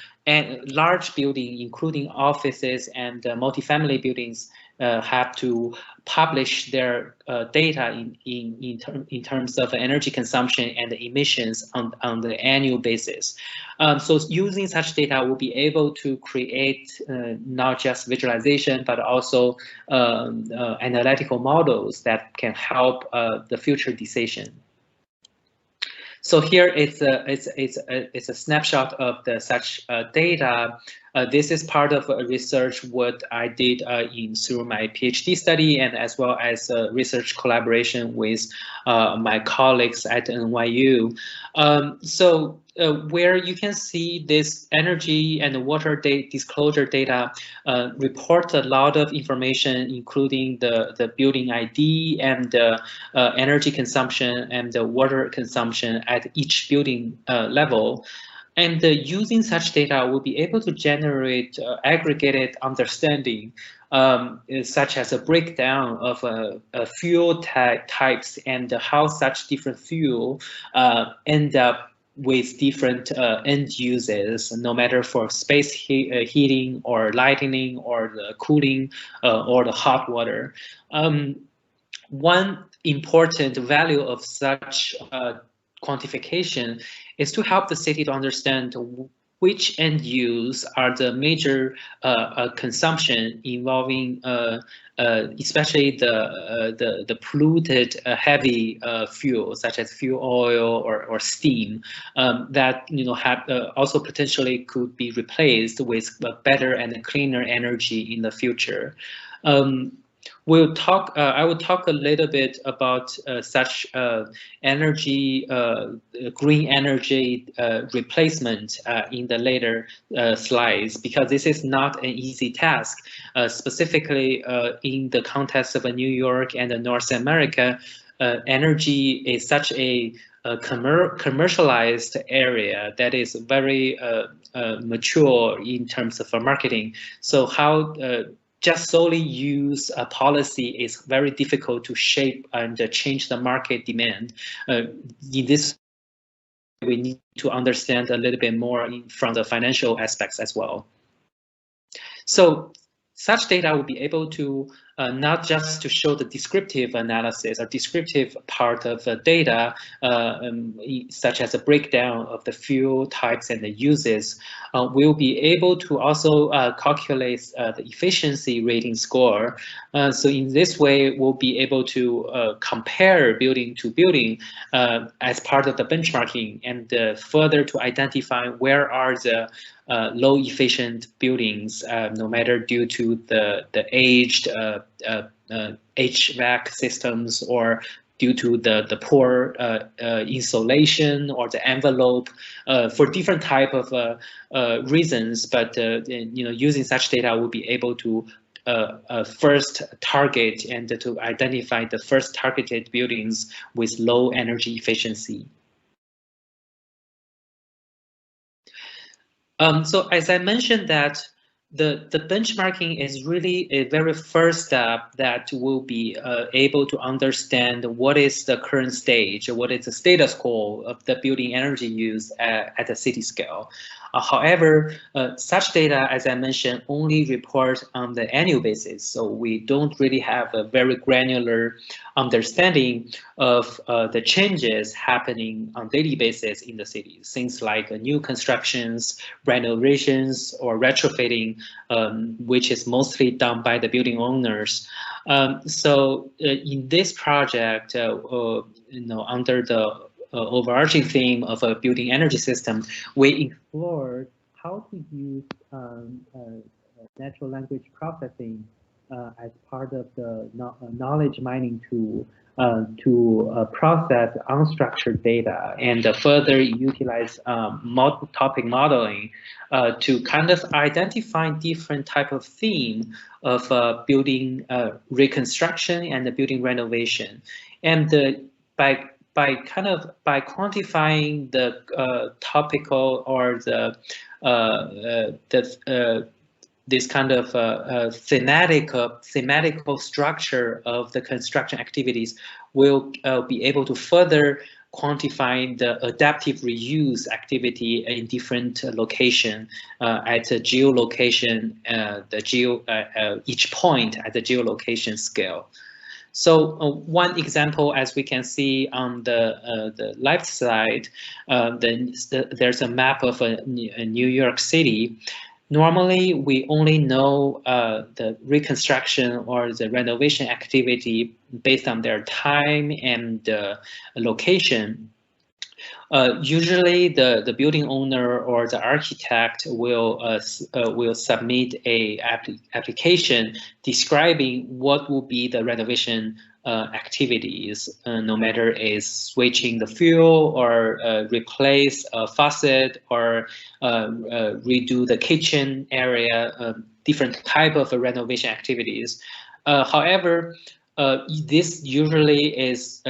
large building, including offices and multifamily buildings, have to publish their data in terms of energy consumption and emissions on the annual basis. So using such data, we'll be able to create not just visualization, but also analytical models that can help the future decision. So here it's a snapshot of the such data. This is part of research what I did through my PhD study, and as well as research collaboration with my colleagues at NYU. Where you can see this energy and water disclosure data report a lot of information, including the building ID and the energy consumption and the water consumption at each building level. And using such data, we'll be able to generate aggregated understanding, such as a breakdown of fuel types and how such different fuel end up with different end uses, no matter for space heating or lighting or the cooling or the hot water. One important value of such quantification is to help the city to understand which end use are the major consumption involving especially the polluted heavy fuel such as fuel oil or steam that have also potentially could be replaced with better and cleaner energy in the future. We'll talk. I will talk a little bit about such energy, green energy replacement in the later slides, because this is not an easy task. Specifically, in the context of New York and North America, energy is such a commercialized area that is very mature in terms of marketing. So how just solely use a policy is very difficult to shape and change the market demand. In this, we need to understand a little bit more from the financial aspects as well. So such data will be able to not just to show the descriptive analysis or descriptive part of the data, such as a breakdown of the fuel types and the uses. We'll be able to also calculate the efficiency rating score. So in this way, we'll be able to compare building to building as part of the benchmarking, and further to identify where are the low efficient buildings, no matter due to the aged HVAC systems or due to the poor insulation or the envelope for different type of reasons. But using such data, we'll be able to first target and to identify the first targeted buildings with low energy efficiency. So as I mentioned that the benchmarking is really a very first step that will be able to understand what is the current stage, what is the status quo of the building energy use at the city scale. However, such data, as I mentioned, only report on the annual basis, so we don't really have a very granular understanding of the changes happening on daily basis in the cities. Things like new constructions, renovations, or retrofitting, which is mostly done by the building owners. So in this project, under the overarching theme of a building energy system, we explored how to use natural language processing as part of the knowledge mining tool to process unstructured data and further utilize topic modeling to kind of identify different type of theme of building reconstruction and the building renovation. And by quantifying the topical or this kind of thematical structure of the construction activities, will be able to further quantify the adaptive reuse activity in different location at a geolocation, each point at the geolocation scale. So one example, as we can see on the left side, there's a map of a New York City. Normally, we only know the reconstruction or the renovation activity based on their time and location. Usually, the building owner or the architect will submit a application describing what will be the renovation activities, no matter is switching the fuel or replace a faucet or redo the kitchen area, different type of renovation activities. However, this usually is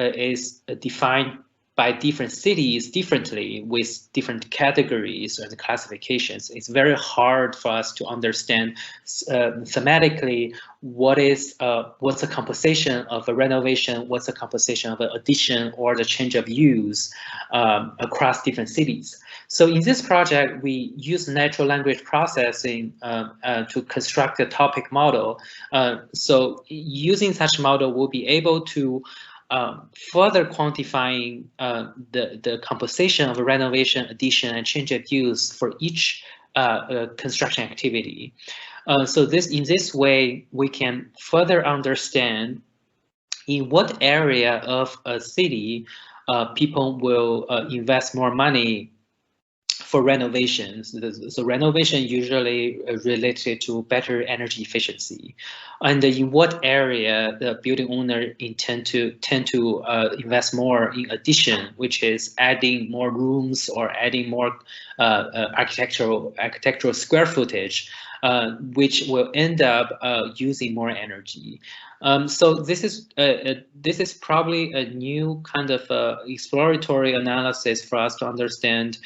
defined by different cities differently with different categories and classifications. It's very hard for us to understand thematically what's the composition of a renovation, what's the composition of an addition or the change of use across different cities. So in this project, we use natural language processing to construct a topic model. So using such model, we'll be able to further quantifying the composition of a renovation, addition, and change of use for each construction activity. So in this way, we can further understand in what area of a city people will invest more money for renovations. So renovation usually related to better energy efficiency, and in what area the building owner tend to invest more in addition, which is adding more rooms or adding more architectural square footage, which will end up using more energy. So this is probably a new kind of exploratory analysis for us to understand.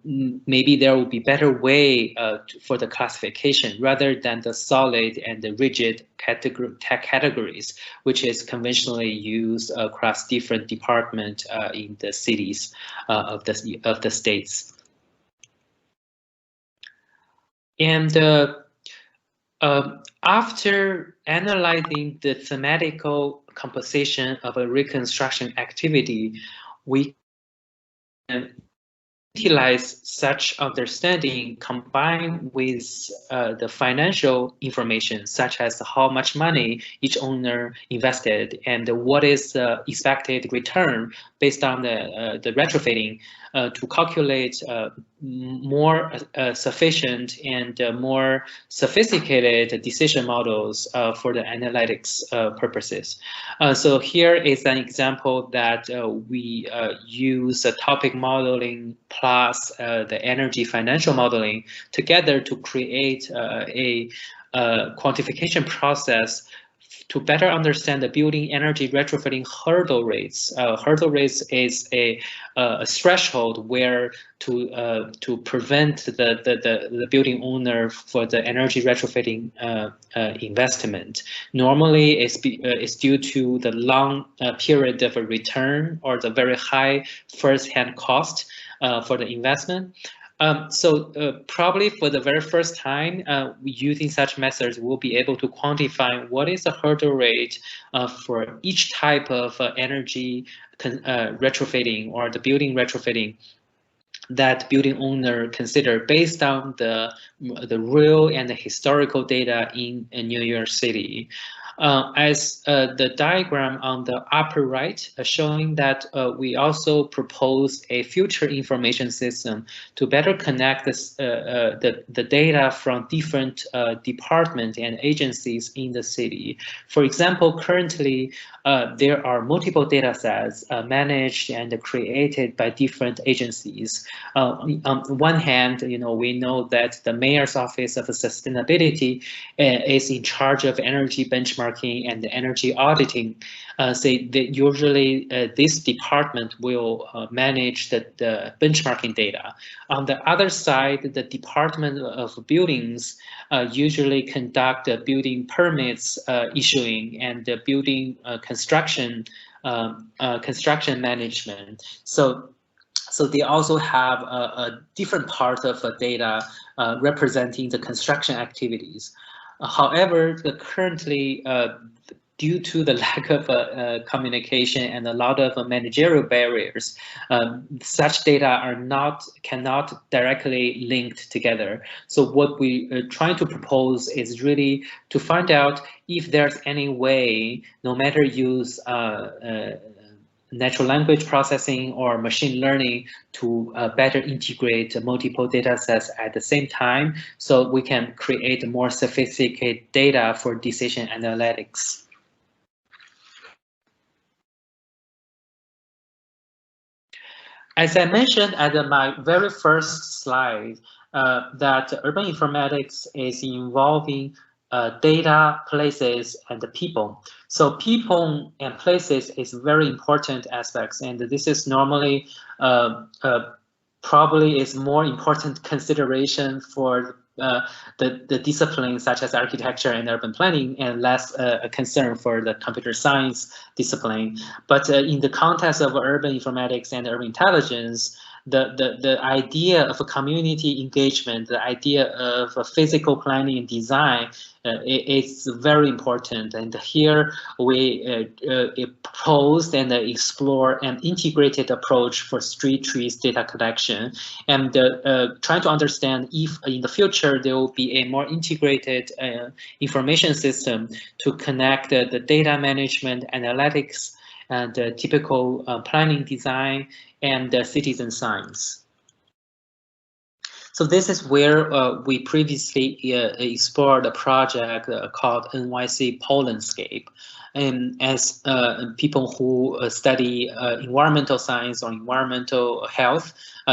Maybe there will be better way for the classification rather than the solid and the rigid categories, which is conventionally used across different departments in the cities of the states. And after analyzing the thematical composition of a reconstruction activity, we can utilize such understanding combined with the financial information, such as how much money each owner invested and what is the expected return based on the retrofitting, to calculate more sufficient and more sophisticated decision models for the analytics purposes. So here is an example that we use topic modeling plus the energy financial modeling together to create a quantification process to better understand the building energy retrofitting hurdle rates. Hurdle rates is a threshold where to prevent the building owner for the energy retrofitting investment. Normally, it's due to the long period of a return or the very high first-hand cost for the investment. Probably for the very first time, using such methods, we'll be able to quantify what is the hurdle rate for each type of energy retrofitting or the building retrofitting that building owner consider based on the real and the historical data in New York City. As the diagram on the upper right showing that we also propose a future information system to better connect the data from different departments and agencies in the city. For example, currently there are multiple data sets managed and created by different agencies. On one hand, we know that the Mayor's Office of Sustainability is in charge of energy benchmarking and the energy auditing. Usually this department will manage the benchmarking data. On the other side, the Department of Buildings usually conduct the building permits issuing and the building construction management. So they also have a different part of data representing the construction activities. However, currently, due to the lack of communication and a lot of managerial barriers, such data cannot directly linked together. So what we are trying to propose is really to find out if there's any way, no matter use natural language processing or machine learning to better integrate multiple data sets at the same time, so we can create more sophisticated data for decision analytics. As I mentioned at my very first slide, that urban informatics is involving data, places, and the people. So people and places is very important aspects, and this is normally probably is more important consideration for the disciplines such as architecture and urban planning, and less a concern for the computer science discipline. But in the context of urban informatics and urban intelligence, the idea of a community engagement, the idea of a physical planning and design is very important. And here we proposed and explore an integrated approach for street trees data collection, and trying to understand if in the future there will be a more integrated information system to connect the data management, analytics, and typical planning design and citizen science. So this is where we previously explored a project called NYC Polandscape. And as people who study environmental science or environmental health,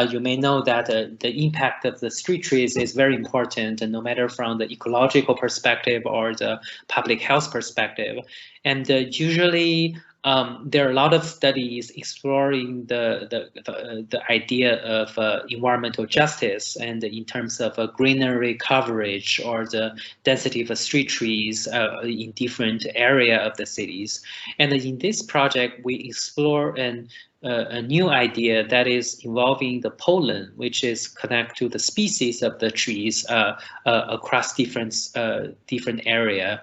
you may know that the impact of the street trees is very important, and no matter from the ecological perspective or the public health perspective. And usually there are a lot of studies exploring the idea of environmental justice, and in terms of greenery coverage or the density of street trees in different area of the cities. And in this project, we explore a new idea that is involving the pollen, which is connected to the species of the trees across different area.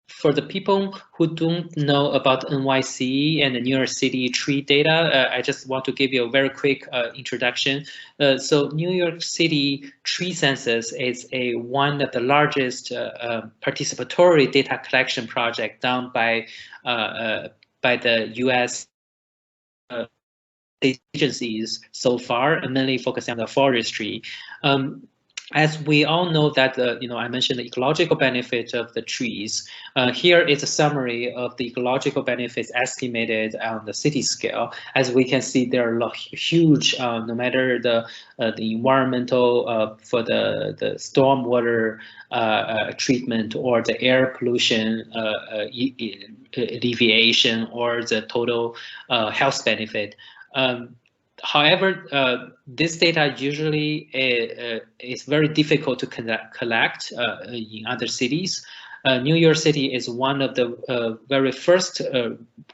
For the people who don't know about NYC and the New York City tree data, I just want to give you a very quick introduction. So New York City tree census is one of the largest participatory data collection project done by the U.S. Agencies so far, mainly focusing on the forestry. as we all know that, I mentioned the ecological benefit of the trees. Here is a summary of the ecological benefits estimated on the city scale. As we can see, there are huge, no matter the environmental for the stormwater treatment or the air pollution alleviation or the total health benefit. However, this data usually is very difficult to collect in other cities. New York City is one of the very first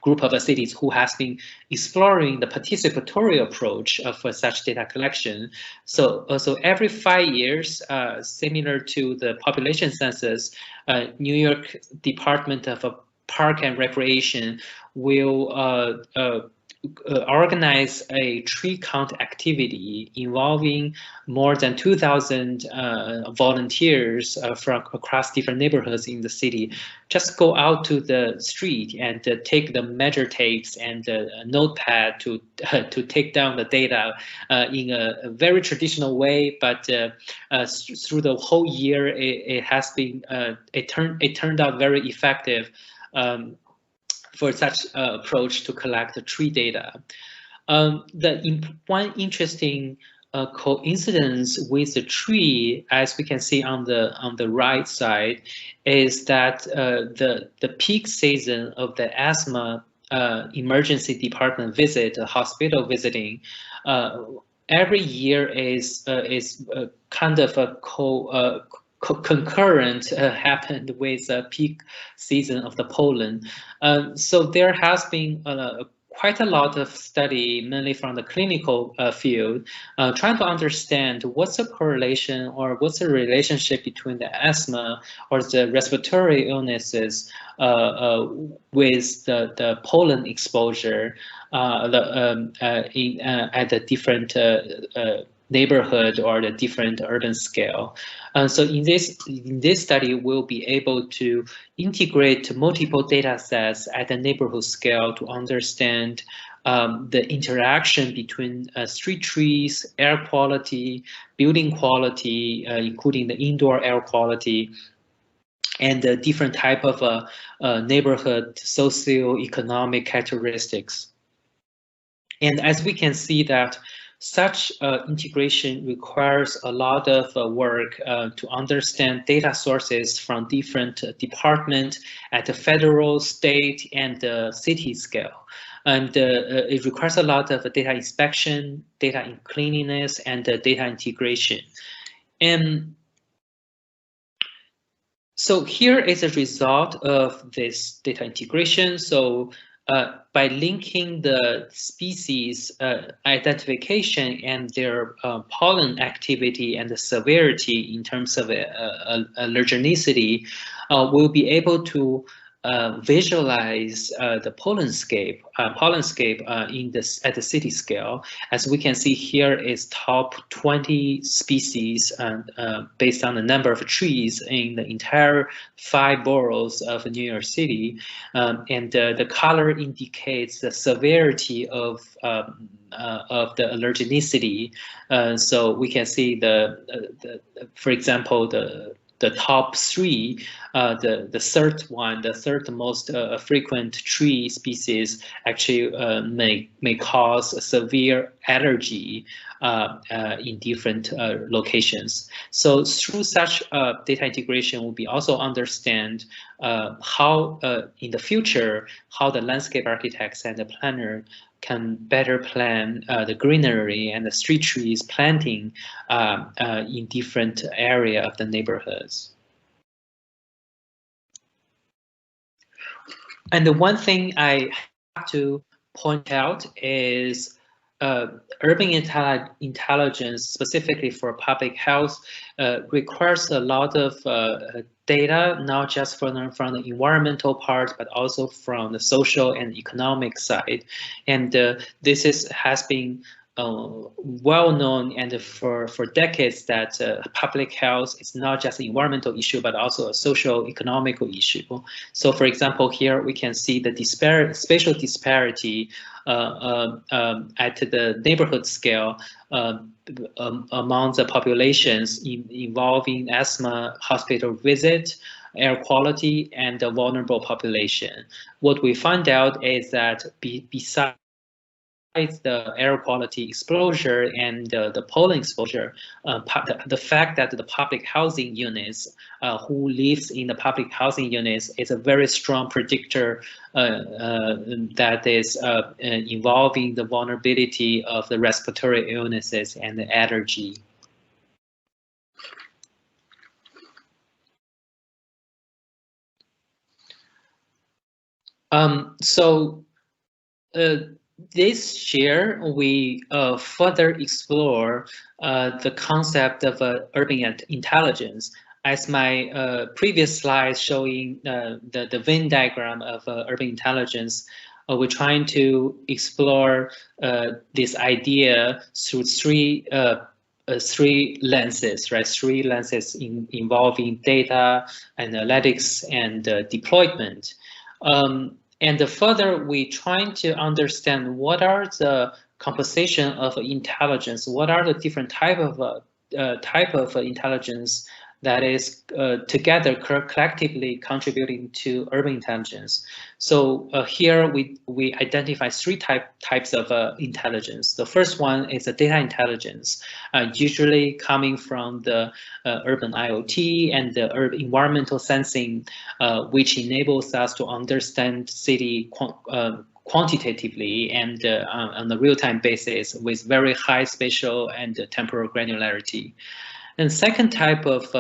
group of cities who has been exploring the participatory approach for such data collection. So every 5 years, similar to the population census, New York Department of Park and Recreation will organize a tree count activity involving more than 2,000 volunteers from across different neighborhoods in the city. Just go out to the street and take the measure tapes and a notepad to take down the data in a very traditional way, but through the whole year, it has been it turned out very effective. For such approach to collect the tree data. One interesting coincidence with the tree, as we can see on the right side, is that the peak season of the asthma emergency department visit, hospital visiting, every year is kind of a concurrent happened with the peak season of the pollen. So there has been quite a lot of study, mainly from the clinical field, trying to understand what's the correlation or what's the relationship between the asthma or the respiratory illnesses with the pollen exposure at the different neighborhood or the different urban scale. So in this study, we'll be able to integrate multiple data sets at the neighborhood scale to understand the interaction between street trees, air quality, building quality, including the indoor air quality, and the different type of neighborhood socio-economic characteristics. And as we can see that such integration requires a lot of work to understand data sources from different departments at the federal, state, and city scale. And it requires a lot of data inspection, data cleanliness, and data integration. And so here is a result of this data integration. So by linking the species identification and their pollen activity and the severity in terms of allergenicity, we'll be able to visualize the pollenscape at the city scale. As we can see here is top 20 species based on the number of trees in the entire 5 boroughs of New York City, and the color indicates the severity of the allergenicity. So we can see for example, the top 3, the third most frequent tree species actually may cause severe allergy in different locations. So through such data integration, we'll be also understand how in the future, how the landscape architects and the planner can better plan the greenery and the street trees planting in different area of the neighborhoods. And the one thing I have to point out is urban intelligence, specifically for public health, requires a lot of data, not just from the environmental part, but also from the social and economic side. And this has been well known and for decades that public health is not just an environmental issue, but also a social economical issue. So for example, here we can see the spatial disparity at the neighborhood scale among the populations involving asthma hospital visit, air quality, and the vulnerable population. What we find out is that besides the air quality exposure and the pollen exposure, the fact that the public housing units, who lives in the public housing units, is a very strong predictor that is involving the vulnerability of the respiratory illnesses and the allergy. This year, we further explore the concept of urban intelligence. As my previous slide showing the Venn diagram of urban intelligence, we're trying to explore this idea through three lenses, right? Three lenses involving data, analytics, and deployment. And further, we trying to understand what are the composition of intelligence, what are the different type of intelligence that is together collectively contributing to urban intelligence. So here we identify three types of intelligence. The first one is the data intelligence, usually coming from the urban IoT and the urban environmental sensing, which enables us to understand city quantitatively and on a real-time basis with very high spatial and temporal granularity. And second type of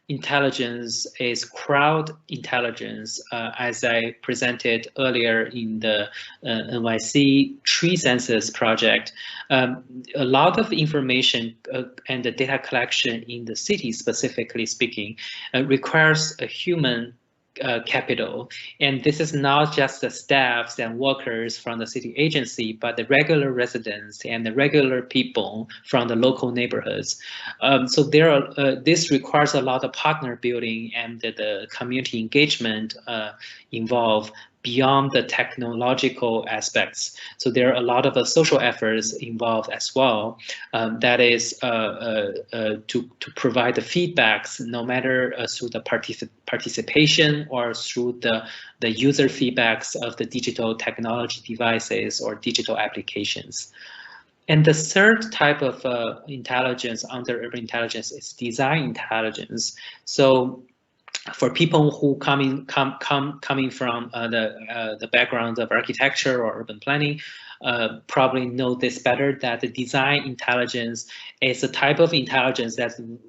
intelligence is crowd intelligence, as I presented earlier in the NYC tree census project. A lot of information and the data collection in the city, specifically speaking, requires a human capital. And this is not just the staffs and workers from the city agency, but the regular residents and the regular people from the local neighborhoods. So this requires a lot of partner building and the community engagement involved beyond the technological aspects. So there are a lot of social efforts involved as well. That is to provide the feedbacks, no matter through the participation or through the user feedbacks of the digital technology devices or digital applications. And the third type of intelligence under urban intelligence is design intelligence. So for people who coming from the background of architecture or urban planning, probably know this better, that the design intelligence is a type of intelligence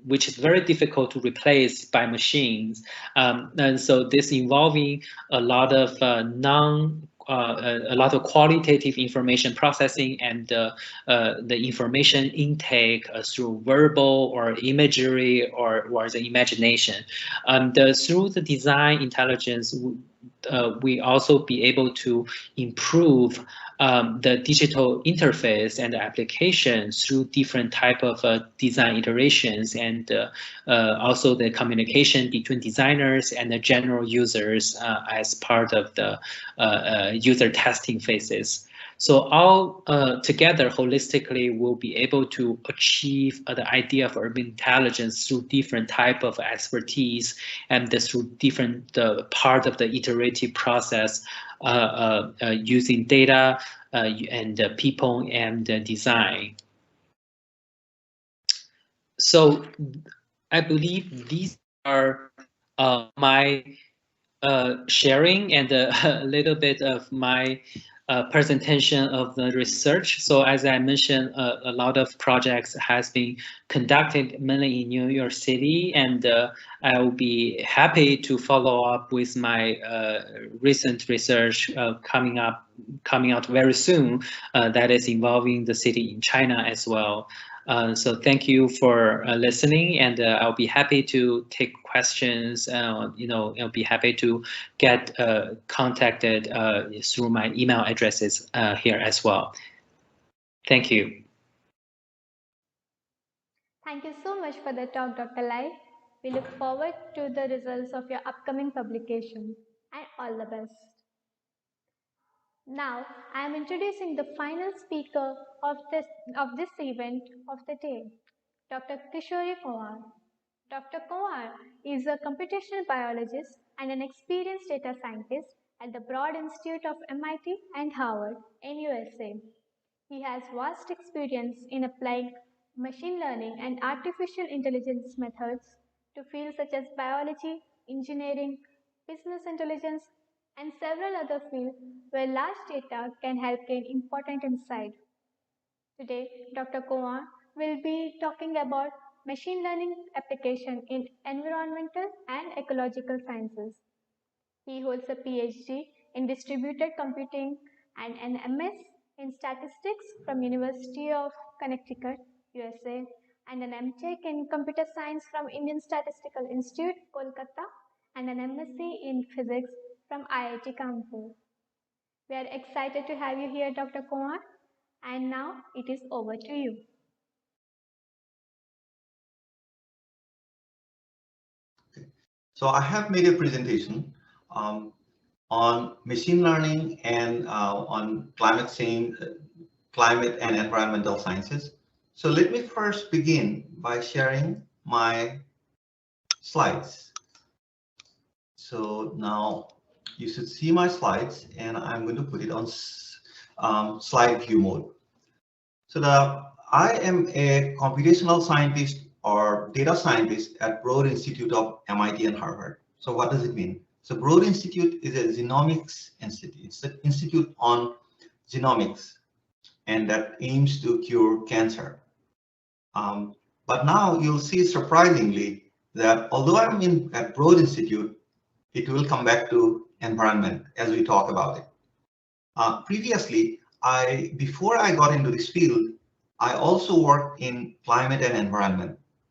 which is very difficult to replace by machines. And so this involving a lot of a lot of qualitative information processing and the information intake through verbal or imagery or the imagination. Through the design intelligence, we also be able to improve the digital interface and the application through different type of design iterations, and also the communication between designers and the general users as part of the user testing phases. So all together, holistically, we'll be able to achieve the idea of urban intelligence through different type of expertise and through different part of the iterative process using data and people and design. So I believe these are my sharing and a little bit of my presentation of the research. So as I mentioned, a lot of projects has been conducted mainly in New York City, and I will be happy to follow up with my recent research coming out very soon that is involving the city in China as well. So thank you for listening, and I'll be happy to take questions. I'll be happy to get contacted through my email addresses here as well. Thank you. Thank you so much for the talk, Dr. Lai. We look forward to the results of your upcoming publication, and all the best. Now, I am introducing the final speaker of this event of the day, Dr. Kishore Kumar. Dr. Kumar is a computational biologist and an experienced data scientist at the Broad Institute of MIT and Harvard in USA. He has vast experience in applying machine learning and artificial intelligence methods to fields such as biology, engineering, business intelligence, and several other fields where large data can help gain important insight. Today, Dr. Kumar will be talking about machine learning application in environmental and ecological sciences. He holds a PhD in distributed computing and an MS in statistics from University of Connecticut, USA, and an MTech in computer science from Indian Statistical Institute, Kolkata, and an MSc in physics from IIT Kanpur. We are excited to have you here, Dr. Kumar, and now it is over to you. So I have made a presentation on machine learning and on climate change, climate and environmental sciences. So let me first begin by sharing my slides. So now you should see my slides, and I'm going to put it on slide view mode. So I am a computational scientist or data scientist at Broad Institute of MIT and Harvard. So what does it mean? So Broad Institute is a genomics institute. It's an institute on genomics, and that aims to cure cancer. But now you'll see, surprisingly, that although I'm at Broad Institute, it will come back to environment as we talk about it. Previously, before I got into this field, I also worked in climate and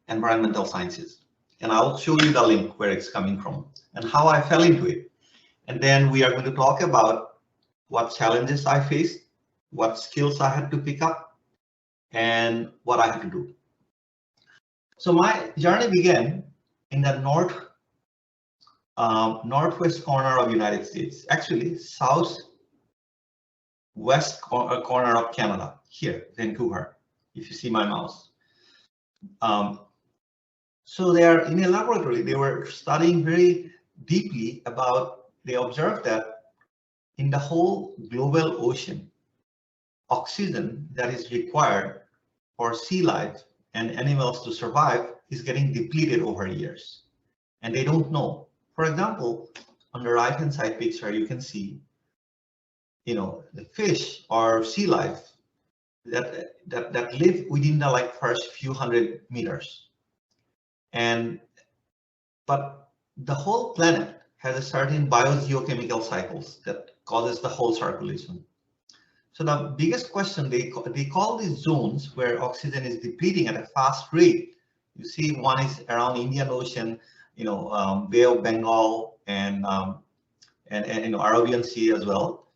environmental sciences. And I'll show you the link where it's coming from and how I fell into it. And then we are going to talk about what challenges I faced, what skills I had to pick up, and what I had to do. So my journey began in the northwest corner of the United States, actually southwest corner of Canada, here, Vancouver, if you see my mouse. So they are in a laboratory. They were studying very deeply about, they observed that in the whole global ocean, oxygen that is required for sea life and animals to survive is getting depleted over years. And they don't know. For example, on the right-hand side picture, you can see, the fish or sea life that live within the first few hundred meters. But the whole planet has a certain biogeochemical cycles that causes the whole circulation. So the biggest question, they call these zones where oxygen is depleting at a fast rate. You see, one is around Indian Ocean, Bay of Bengal, and Arabian Sea as well.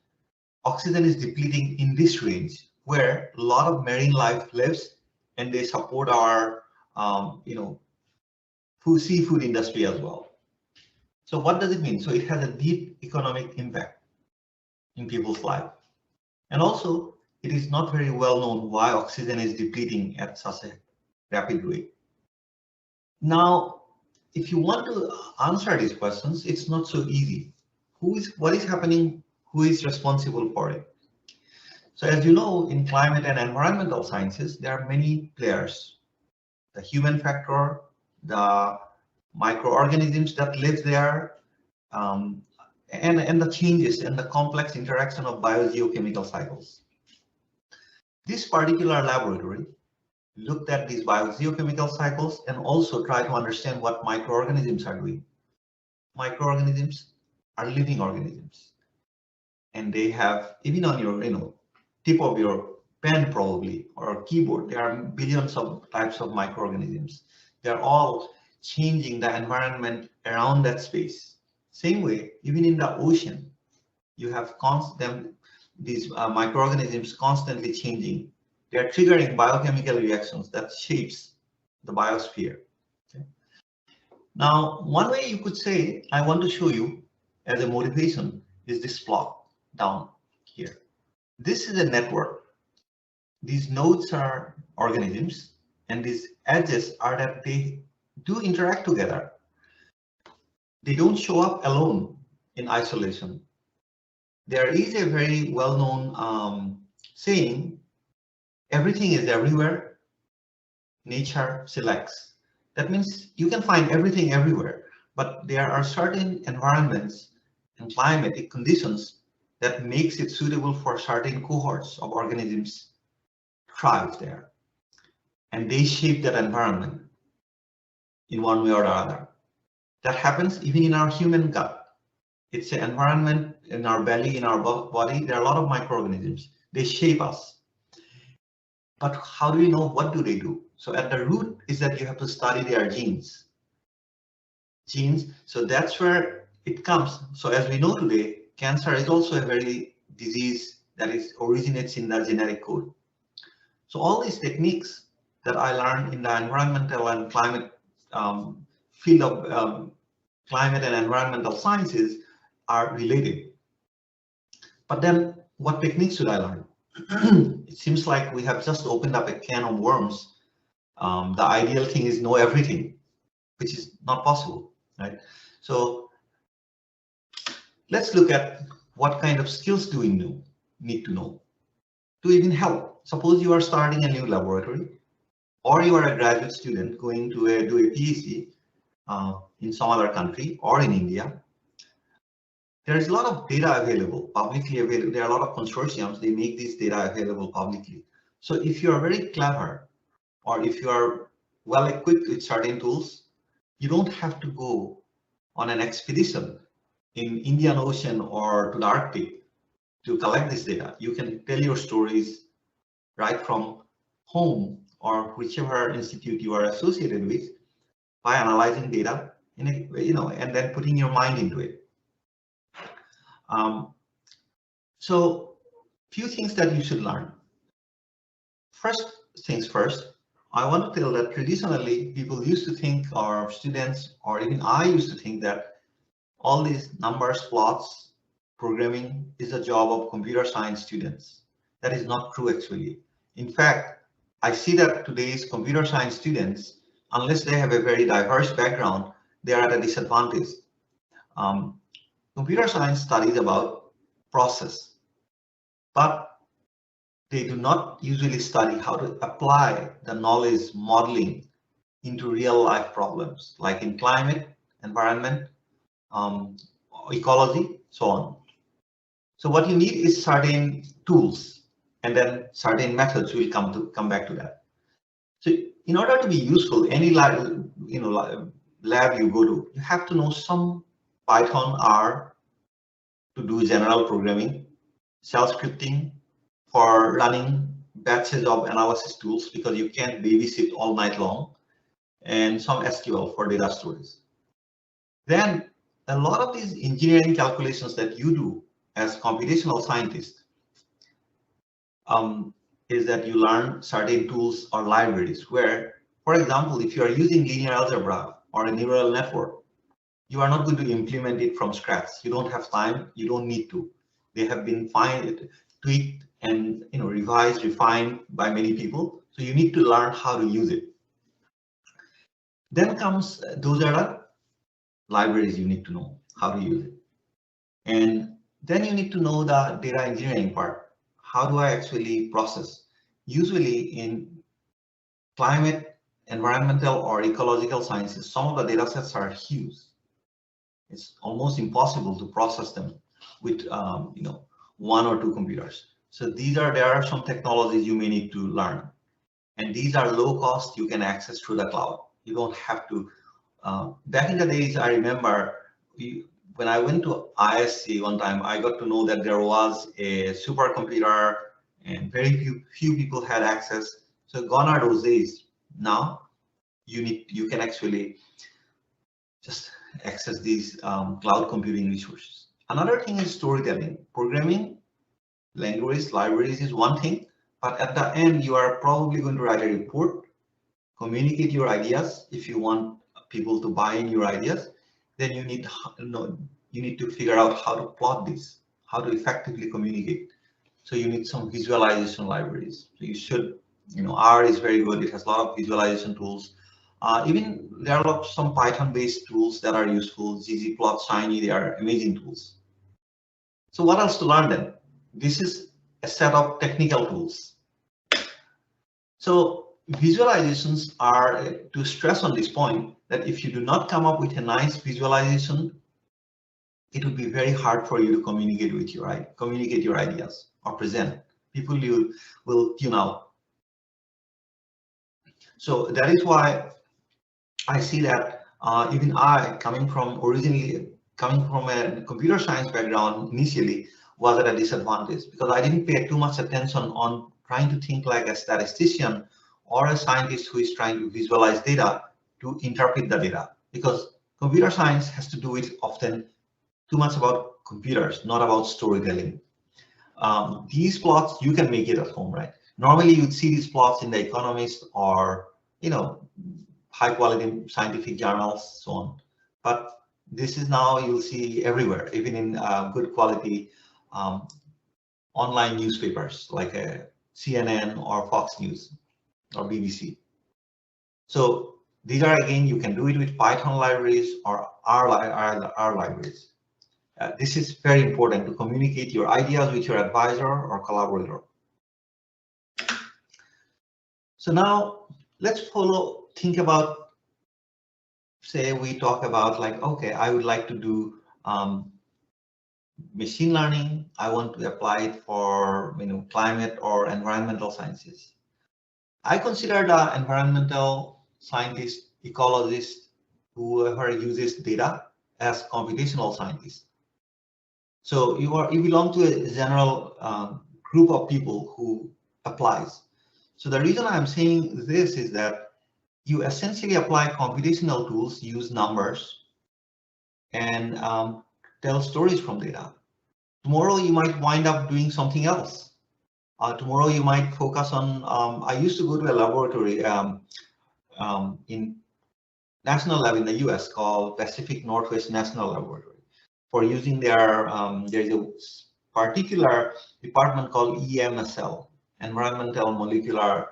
Oxygen is depleting in this range where a lot of marine life lives, and they support our seafood industry as well. So what does it mean? So it has a deep economic impact in people's life. And also, it is not very well known why oxygen is depleting at such a rapid rate. Now, if you want to answer these questions, it's not so easy. What is happening? Who is responsible for it? So as you know, in climate and environmental sciences, there are many players. The human factor, the microorganisms that live there, and the changes and the complex interaction of biogeochemical cycles. This particular laboratory looked at these biogeochemical cycles and also tried to understand what microorganisms are doing. Microorganisms are living organisms, and they have, even on your tip of your pen probably or keyboard, there are billions of types of microorganisms. They're all changing the environment around that space. Same way, even in the ocean, you have these microorganisms constantly changing. They are triggering biochemical reactions that shapes the biosphere. Okay. Now, one way you could say, I want to show you as a motivation is this plot down. here. This is a network. These nodes are organisms, and these edges are that they do interact together. They don't show up alone in isolation. There is a very well-known saying, everything is everywhere, nature selects. That means you can find everything everywhere, but there are certain environments and climatic conditions that makes it suitable for certain cohorts of organisms to thrive there. And they shape that environment in one way or the other. That happens even in our human gut. It's an environment in our belly, in our body. There are a lot of microorganisms. They shape us. But how do we know what do they do? So at the root is that you have to study their genes. So that's where it comes. So as we know today, cancer is also a very disease that originates in the genetic code. So all these techniques that I learned in the environmental and climate field of climate and environmental sciences are related. But then what techniques should I learn? It seems like we have just opened up a can of worms. The ideal thing is know everything, which is not possible, right? So let's look at what kind of skills do we need to know to even help. Suppose you are starting a new laboratory, or you are a graduate student going to do a PhD in some other country or in India. There is a lot of data available, publicly available. There are a lot of consortiums, they make this data available publicly. So if you are very clever, or if you are well equipped with certain tools, you don't have to go on an expedition in Indian Ocean or to the Arctic to collect this data. You can tell your stories right from home or whichever institute you are associated with by analyzing data in and then putting your mind into it. So few things that you should learn. First things first, I want to tell that traditionally people used to think, or students, or even I used to think, that all these numbers, plots, programming is a job of computer science students. That is not true actually. In fact, I see that today's computer science students, unless they have a very diverse background, they are at a disadvantage. Computer science studies about process, but they do not usually study how to apply the knowledge modeling into real life problems, like in climate, environment, ecology, so on. So what you need is certain tools, and then certain methods will come back to that. So in order to be useful, any lab you go to, you have to know some Python, R to do general programming, shell scripting for running batches of analysis tools because you can't babysit all night long, and some SQL for data storage. Then a lot of these engineering calculations that you do as computational scientists is that you learn certain tools or libraries where, for example, if you are using linear algebra or a neural network, you are not going to implement it from scratch. You don't have time. You don't need to. They have been tweaked and revised, refined by many people. So you need to learn how to use it. Then comes those are the libraries you need to know how to use it. And then you need to know the data engineering part. How do I actually process? Usually in climate, environmental, or ecological sciences, some of the data sets are huge. It's almost impossible to process them with one or two computers. So there are some technologies you may need to learn, and these are low cost. You can access through the cloud. You don't have to. Back in the days, I remember when I went to ISC one time, I got to know that there was a supercomputer, and very few people had access. So gone are those days. Now you can actually just access these cloud computing resources. Another thing is storytelling. Programming, language, libraries is one thing, but at the end, you are probably going to write a report, communicate your ideas. If you want people to buy in your ideas, then you need to figure out how to plot this, how to effectively communicate. So you need some visualization libraries. So you should, R is very good. It has a lot of visualization tools. Even there are some Python-based tools that are useful. ggplot, Shiny, they are amazing tools. So what else to learn then? This is a set of technical tools. So visualizations are, to stress on this point, that if you do not come up with a nice visualization, it would be very hard for you to communicate your ideas or present. People you will tune out. So that is why I see that even I, originally coming from a computer science background initially, was at a disadvantage because I didn't pay too much attention on trying to think like a statistician or a scientist who is trying to visualize data to interpret the data, because computer science has to do it often too much about computers, not about storytelling. These plots you can make it at home, right? Normally you'd see these plots in The Economist or high quality scientific journals, so on. But this is now you'll see everywhere, even in good quality online newspapers like CNN or Fox News or BBC. So these are, again, you can do it with Python libraries or R libraries. This is very important to communicate your ideas with your advisor or collaborator. So now let's think about, say we talk about like, okay, I would like to do machine learning. I want to apply it for climate or environmental sciences. I consider the environmental scientist, ecologist, whoever uses data as computational scientists. So you belong to a general group of people who applies. So the reason I'm saying this is that you essentially apply computational tools, use numbers, and tell stories from data. Tomorrow you might wind up doing something else. Tomorrow you might focus on, I used to go to a laboratory in national lab in the US called Pacific Northwest National Laboratory for using their, there's a particular department called EMSL, Environmental Molecular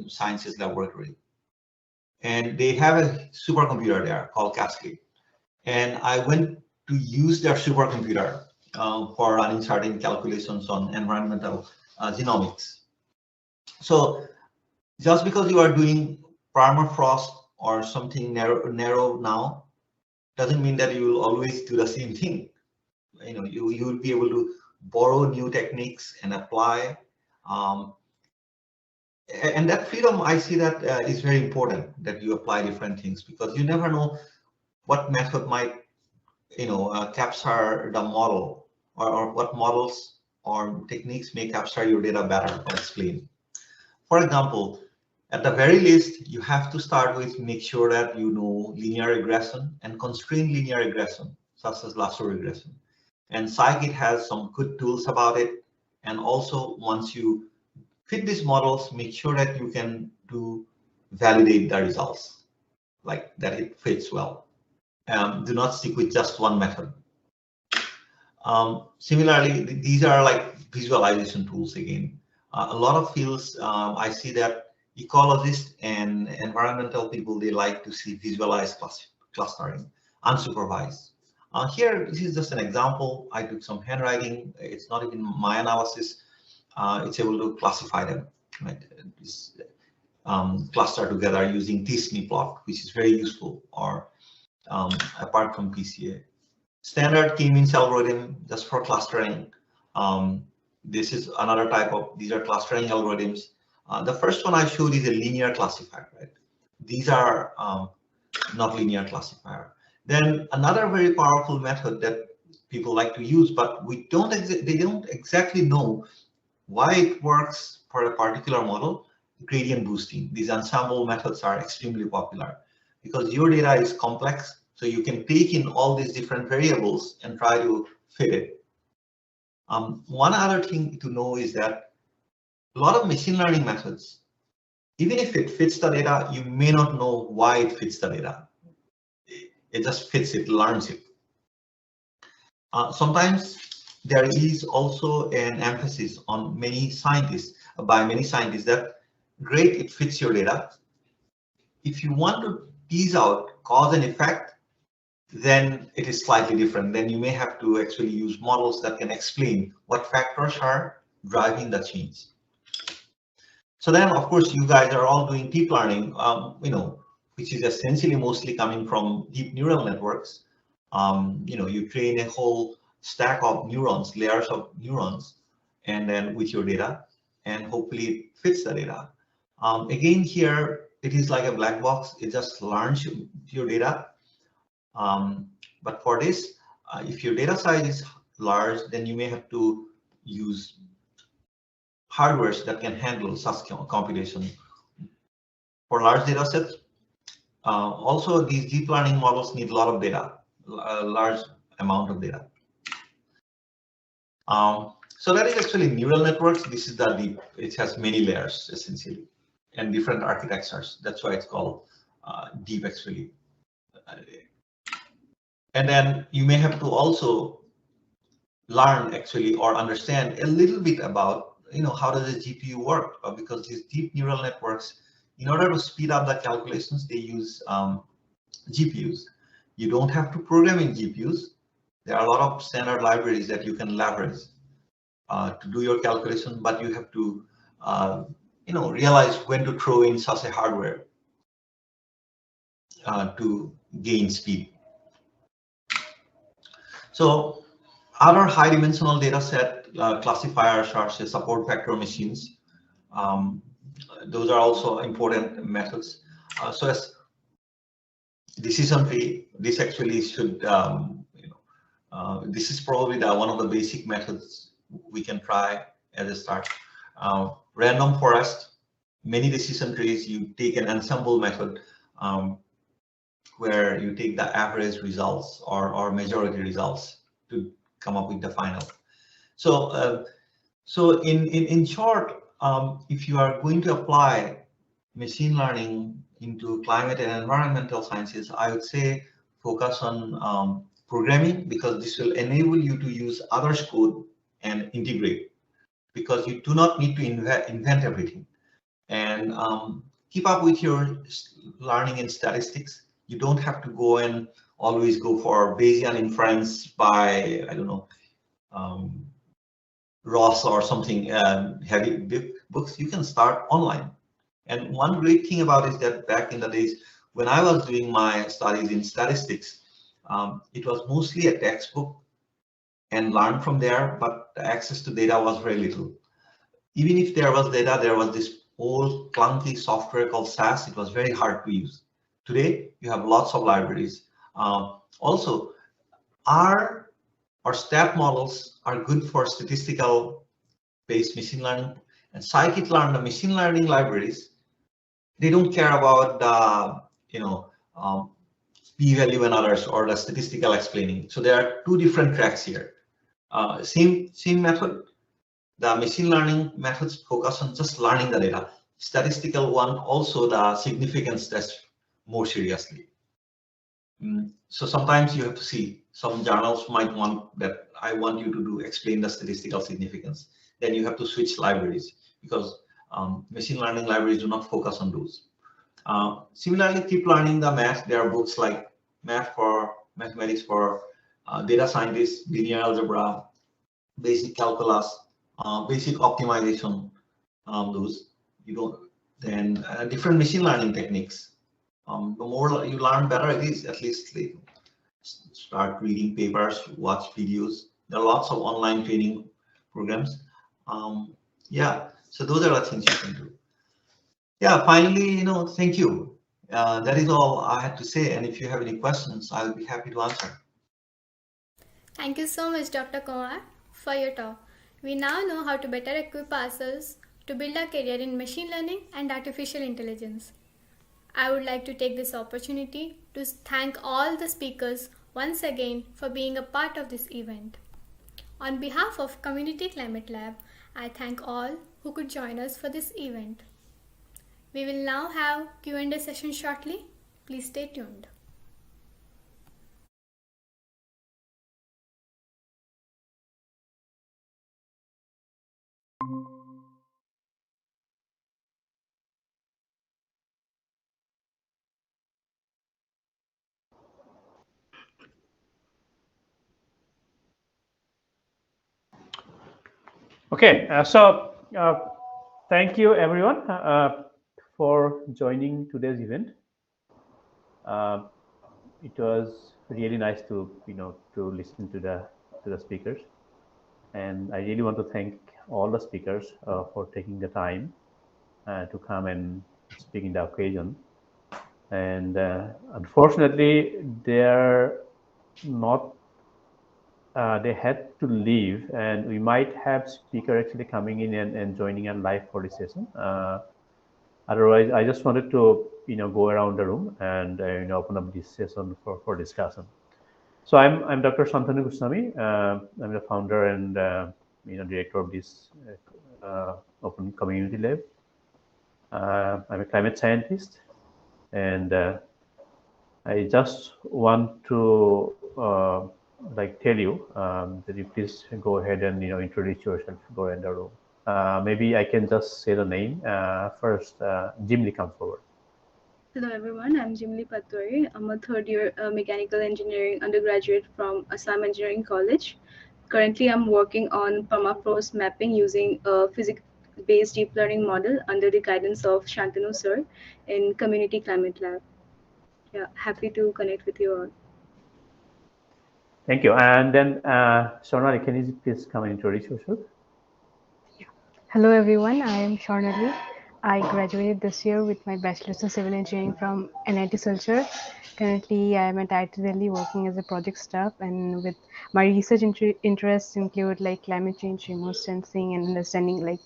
Sciences Laboratory. And they have a supercomputer there called Cascade. And I went to use their supercomputer for running certain calculations on environmental genomics. So just because you are doing permafrost or something narrow now, doesn't mean that you will always do the same thing. You will be able to borrow new techniques and apply. And that freedom, I see that is very important, that you apply different things, because you never know what method might capture the model, or what models or techniques may capture your data better or explain. For example, at the very least, you have to start with make sure that you know linear regression and constrained linear regression, such as lasso regression. And Scikit has some good tools about it. And also, once you fit these models, make sure that you can validate the results, like that it fits well. Do not stick with just one method. Similarly, these are like visualization tools again. A lot of fields, I see that ecologists and environmental people, they like to see visualized clustering, unsupervised. Here, this is just an example. I took some handwriting. It's not even my analysis. It's able to classify them, right? Cluster together using tsniplot, which is very useful, or apart from PCA. Standard k-means algorithm just for clustering. This is another type of, these are clustering algorithms. The first one I showed is a linear classifier, right? These are not linear classifier. Then another very powerful method that people like to use, but they don't exactly know why it works for a particular model, gradient boosting. These ensemble methods are extremely popular because your data is complex, so you can take in all these different variables and try to fit it. One other thing to know is that a lot of machine learning methods, even if it fits the data, you may not know why it fits the data. It just fits it, learns it. Sometimes there is also an emphasis on many scientists, by many scientists, that great, it fits your data. If you want to tease out cause and effect, then it is slightly different. Then you may have to actually use models that can explain what factors are driving the change. So then, of course, you guys are all doing deep learning, which is essentially mostly coming from deep neural networks. You train a whole stack of neurons, layers of neurons, and then with your data, and hopefully it fits the data. Again, here it is like a black box. It just learns your data. But for this, if your data size is large, then you may have to use hardwares that can handle such computation. For large data sets, also these deep learning models need a lot of data, a large amount of data. So that is actually neural networks. This is the deep. It has many layers essentially and different architectures. That's why it's called deep actually. And then you may have to also learn actually or understand a little bit about how does the GPU work, because these deep neural networks, in order to speed up the calculations, they use GPUs. You don't have to program in GPUs. There are a lot of standard libraries that you can leverage to do your calculation, but you have to realize when to throw in such a hardware to gain speed. So other high dimensional data set classifiers are, say, support vector machines. Those are also important methods. So as decision tree, this actually should, this is probably one of the basic methods we can try as a start. Random forest, many decision trees, you take an ensemble method where you take the average results or majority results to come up with the final. So, in short, if you are going to apply machine learning into climate and environmental sciences, I would say focus on programming, because this will enable you to use others' code and integrate, because you do not need to invent everything. And keep up with your learning in statistics. You don't have to go and always go for Bayesian inference by, I don't know, Ross or something, heavy big books. You can start online. And one great thing about it is that back in the days when I was doing my studies in statistics, it was mostly a textbook and learn from there, but the access to data was very little. Even if there was data, there was this old clunky software called SAS. It was very hard to use. Today, you have lots of libraries. Also, R or stat models are good for statistical based machine learning, and scikit-learn, the machine learning libraries, they don't care about the p-value and others or the statistical explaining. So there are two different tracks here. Same method. The machine learning methods focus on just learning the data. Statistical one also the significance test more seriously. So sometimes you have to see, some journals might want that I want you to explain the statistical significance. Then you have to switch libraries, because machine learning libraries do not focus on those. Similarly, keep learning the math. There are books like Mathematics for Data Scientists, Linear Algebra, Basic Calculus, Basic Optimization. Those you don't. Then different machine learning techniques. The more you learn, better it is. At least start reading papers, watch videos. There are lots of online training programs. Yeah, so those are the things you can do. Yeah, finally, thank you. That is all I had to say. And if you have any questions, I'll be happy to answer. Thank you so much, Dr. Kumar, for your talk. We now know how to better equip ourselves to build a career in machine learning and artificial intelligence. I would like to take this opportunity to thank all the speakers once again for being a part of this event. On behalf of Community Climate Lab, I thank all who could join us for this event. We will now have Q&A session shortly. Please stay tuned. Okay, thank you everyone for joining today's event. It was really nice to to listen to the speakers, and I really want to thank all the speakers for taking the time to come and speak in the occasion. And unfortunately, they're not. They had to leave, and we might have speaker actually coming in and joining us live for this session. Otherwise, I just wanted to go around the room and open up this session for discussion. So I'm Dr. Santanu Goswami. I'm the founder and director of this Open Community Lab. I'm a climate scientist, and I just want to tell you that you please go ahead and introduce yourself, go in the room. Maybe I can just say the name first. Jim Lee, come forward. Hello everyone, I'm Jimli Patwari. I'm a third year mechanical engineering undergraduate from Assam Engineering College. Currently, I'm working on permafrost mapping using a physics-based deep learning model under the guidance of Shantanu sir in Community Climate Lab. Yeah, happy to connect with you all. Thank you. And then, Sonali, can you please come and introduce yourself? Hello everyone, I am Sharnali. I graduated this year with my bachelor's in civil engineering from NIT Silchar. Currently, I am at IIT Delhi working as a project staff, and with my research interests include like climate change, remote sensing, and understanding like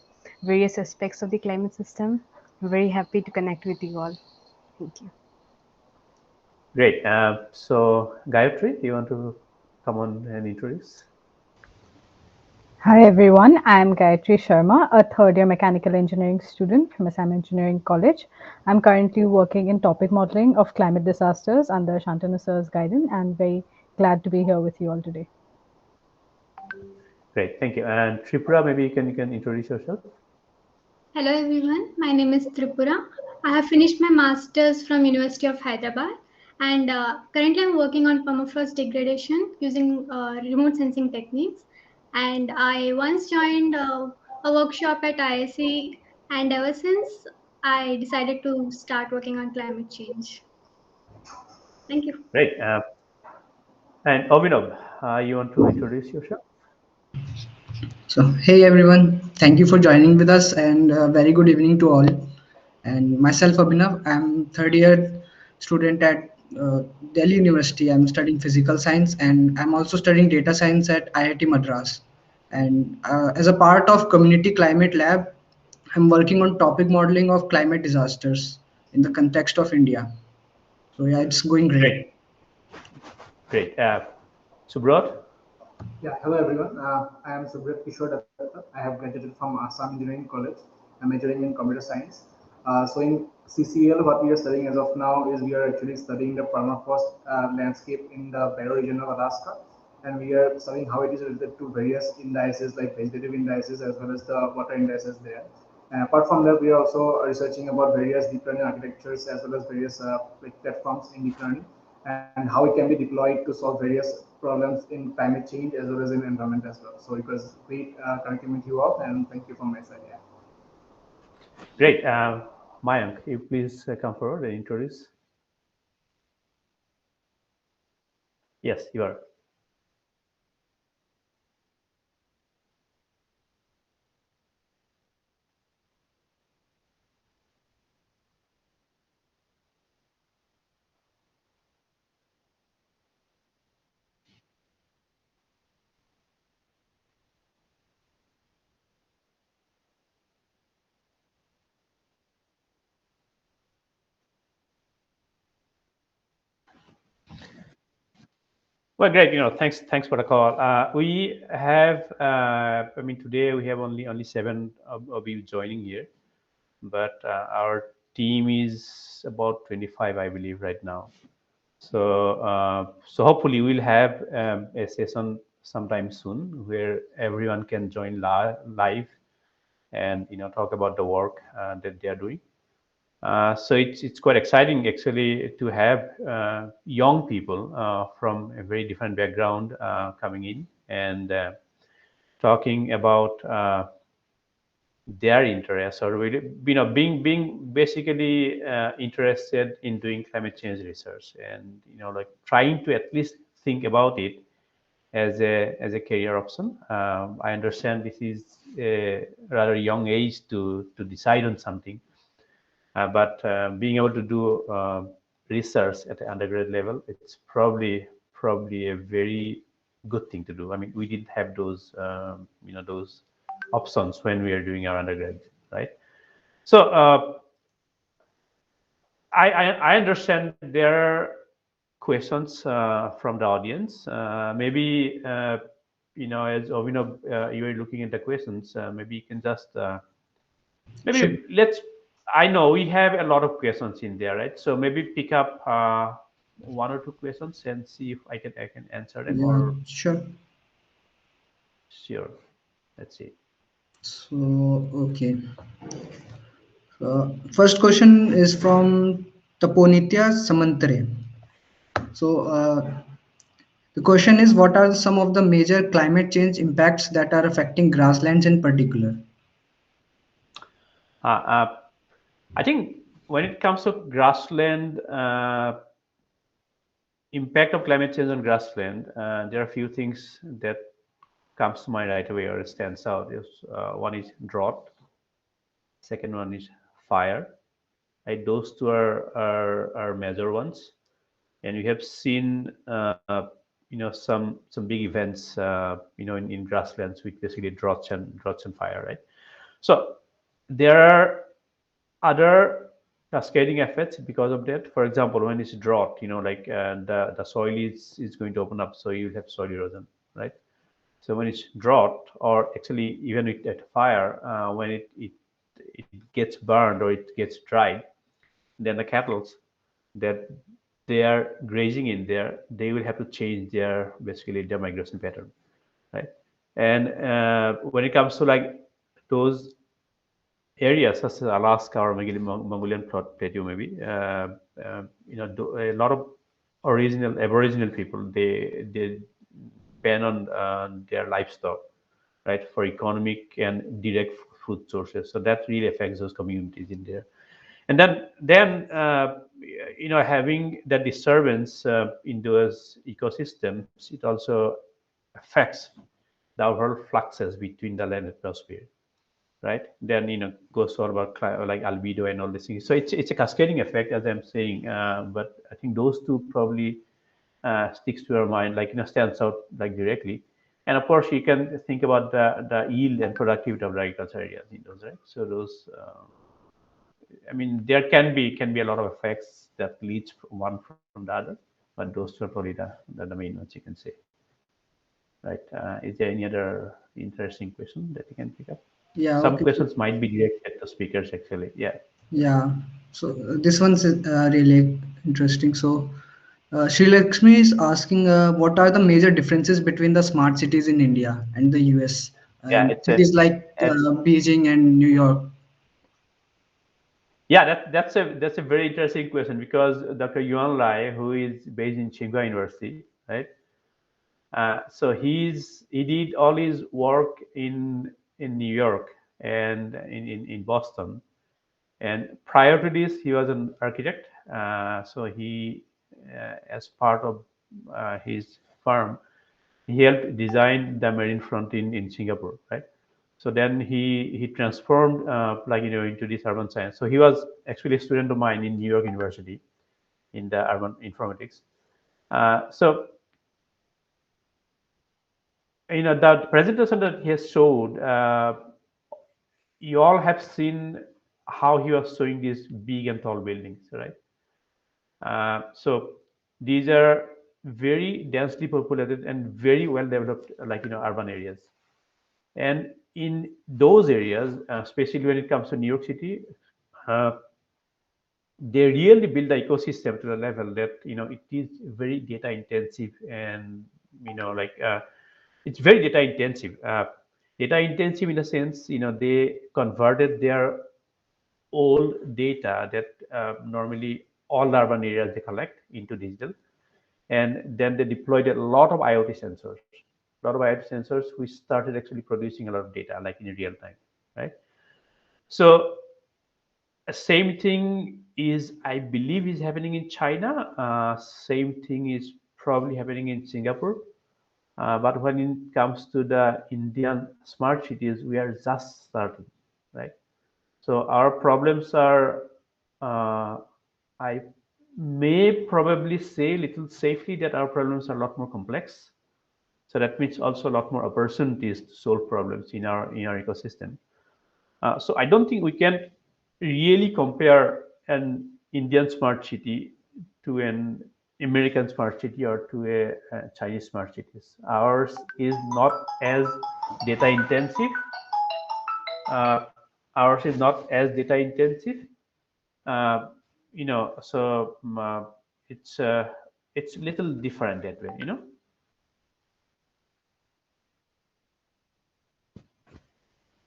various aspects of the climate system. I'm very happy to connect with you all. Thank you. Great. So, Gayatri, do you want to come on and introduce? Hi everyone, I'm Gayatri Sharma, a third year mechanical engineering student from Assam Engineering College. I'm currently working in topic modeling of climate disasters under Shantanu sir's guidance, and very glad to be here with you all today. Great, thank you. And Tripura, maybe you can introduce yourself. Hello everyone, my name is Tripura. I have finished my master's from University of Hyderabad, and currently I'm working on permafrost degradation using remote sensing techniques. And I once joined a workshop at ISC, and ever since I decided to start working on climate change. Thank you. Great. And Abhinav, you want to introduce yourself? So, hey everyone, thank you for joining with us, and very good evening to all. And myself, Abhinav, I'm third year student at Delhi University. I'm studying physical science, and I'm also studying data science at IIT Madras. And as a part of Community Climate Lab, I'm working on topic modeling of climate disasters in the context of India. So yeah, it's going great. Great. Subrot? Yeah, hello everyone. I am Subrat Kishore Datta. I have graduated from Assam Engineering College. I'm majoring in computer science. So in CCL, what we are studying as of now is we are actually studying the permafrost landscape in the Barrow region of Alaska, and we are studying how it is related to various indices like vegetative indices as well as the water indices there. And apart from that, we are also researching about various deep learning architectures as well as various platforms in deep learning and how it can be deployed to solve various problems in climate change as well as in environment as well. So it was great connecting with you all, and thank you from my side. Yeah. Great. Mayank, you please come forward and introduce. Yes, you are. Well, great. Thanks for the call. We have, I mean, today we have only 7 of you joining here, but our team is about 25, I believe, right now. So hopefully we'll have a session sometime soon where everyone can join live and talk about the work that they are doing. So it's quite exciting actually to have young people from a very different background coming in and talking about their interests, or really, being basically interested in doing climate change research, and like trying to at least think about it as a career option. I understand this is a rather young age to decide on something, but being able to do research at the undergrad level, it's probably a very good thing to do. I mean, we didn't have those those options when we are doing our undergrad, right? So I understand there are questions from the audience. Maybe as Avinav, you are looking at the questions. Maybe you can just Sure. maybe let's. I know we have a lot of questions in there, right? So maybe pick up one or two questions and see if I can answer them. Yeah, Or sure. sure, let's see. So, okay. First question is from Taponitya Samantare. So, the question is, what are some of the major climate change impacts that are affecting grasslands in particular? Uh, uh, I think when it comes to grassland, impact of climate change on grassland, there are a few things that comes to mind right away or stands out. One is drought, second one is fire. Right, those two are major ones, and we have seen some big events in grasslands, which basically droughts and fire, right? So there are other cascading effects because of that. For example, when it's drought, like the soil is going to open up, so you have soil erosion, right? So when it's drought, or actually even with that fire, when it gets burned or it gets dried, then the cattle that they are grazing in there, they will have to change their migration pattern, right? And when it comes to like those areas such as Alaska or maybe Mongolian plateau, maybe a lot of original Aboriginal people, they depend on their livestock, right, for economic and direct food sources. So that really affects those communities in there. And then having that disturbance in those ecosystems, it also affects the overall fluxes between the land atmosphere, right? Then goes all about like albedo and all these things. So it's a cascading effect, as I'm saying. But I think those two probably sticks to your mind, like stands out like directly. And of course, you can think about the yield and productivity of the agriculture areas in those, right? So those. I mean, there can be a lot of effects that leads from one from the other, but those two are probably the main ones you can say. Right? Is there any other interesting question that you can pick up? Yeah, Some okay. questions might be directed to speakers actually. Yeah. Yeah, so this one's really interesting. So, Sri Lakshmi is asking, what are the major differences between the smart cities in India and the US Yeah. and cities like Beijing and New York? Yeah, that's a very interesting question, because Dr. Yuan Lai, who is based in Tsinghua University, right? So he did all his work in New York and in Boston. And prior to this, he was an architect. So he, as part of his firm, he helped design the marine front in Singapore, right? So then he transformed into this urban science. So he was actually a student of mine in New York University in the urban informatics. So the presentation that he has showed, you all have seen how he was showing these big and tall buildings, right? So these are very densely populated and very well developed, urban areas. And in those areas, especially when it comes to New York City, uh, they really build the ecosystem to the level that it is very data intensive, and it's very data intensive. Data intensive in a sense, they converted their old data that normally all urban areas they collect into digital, and then they deployed a lot of IoT sensors, a lot of IoT sensors, we started actually producing a lot of data, like in real time, right? So same thing is, I believe, is happening in China. Same thing is probably happening in Singapore. But when it comes to the Indian smart cities, we are just starting, right? So our problems are, I may probably say little safely that our problems are a lot more complex. So that means also a lot more opportunities to solve problems in our ecosystem. So I don't think we can really compare an Indian smart city to an American smart city or to a Chinese smart cities. Ours is not as data intensive. Uh, Ours is not as data intensive. Uh, so it's a little different that way.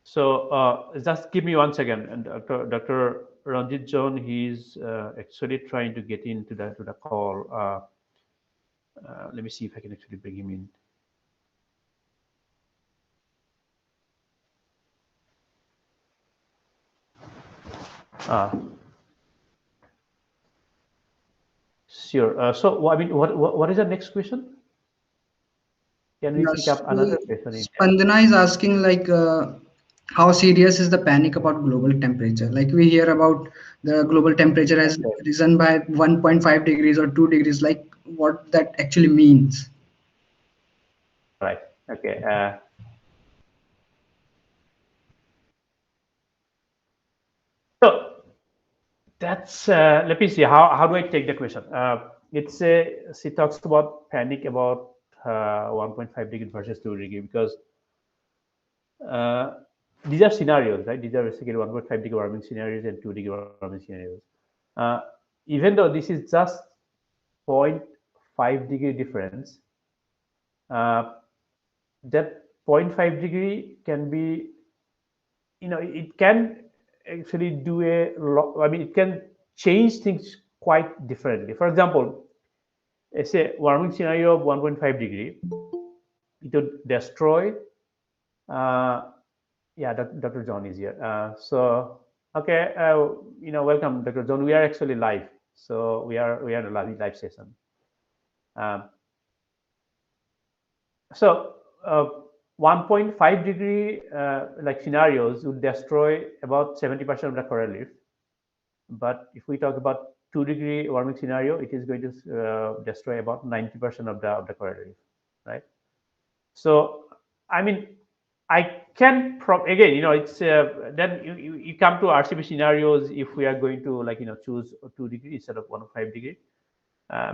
So just give me 1 second, and Dr. Ranjit John, he's actually trying to get into the call. Let me see if I can actually bring him in. Sure. So I mean, what is the next question? Can we pick Yes, up another question in there? Spandana is asking like how serious is the panic about global temperature? Like we hear about the global temperature has Okay. risen by 1.5 degrees or 2 degrees. Like what that actually means? All right. Okay. So that's let me see how do I take the question. It's she talks about panic about 1.5 degree versus 2 degree, because uh, these are scenarios, right? These are basically 1.5 degree warming scenarios and 2 degree warming scenarios. Uh, Even though this is just 0.5 degree difference, uh, that 0.5 degree can be, it can actually do a lot. I mean, it can change things quite differently. For example, let's say warming scenario of 1.5 degree, it would destroy. Uh, yeah, Dr. John is here. Okay, welcome, Dr. John. We are actually live, so we are in a live session. Um, so 1.5 degree like scenarios would destroy about 70% of the coral reef. But if we talk about 2 degree warming scenario, it is going to destroy about 90% of the coral reef, right? So I mean, I can again, it's then you come to RCP scenarios. If we are going to choose 2 degree instead of 1.5 degree,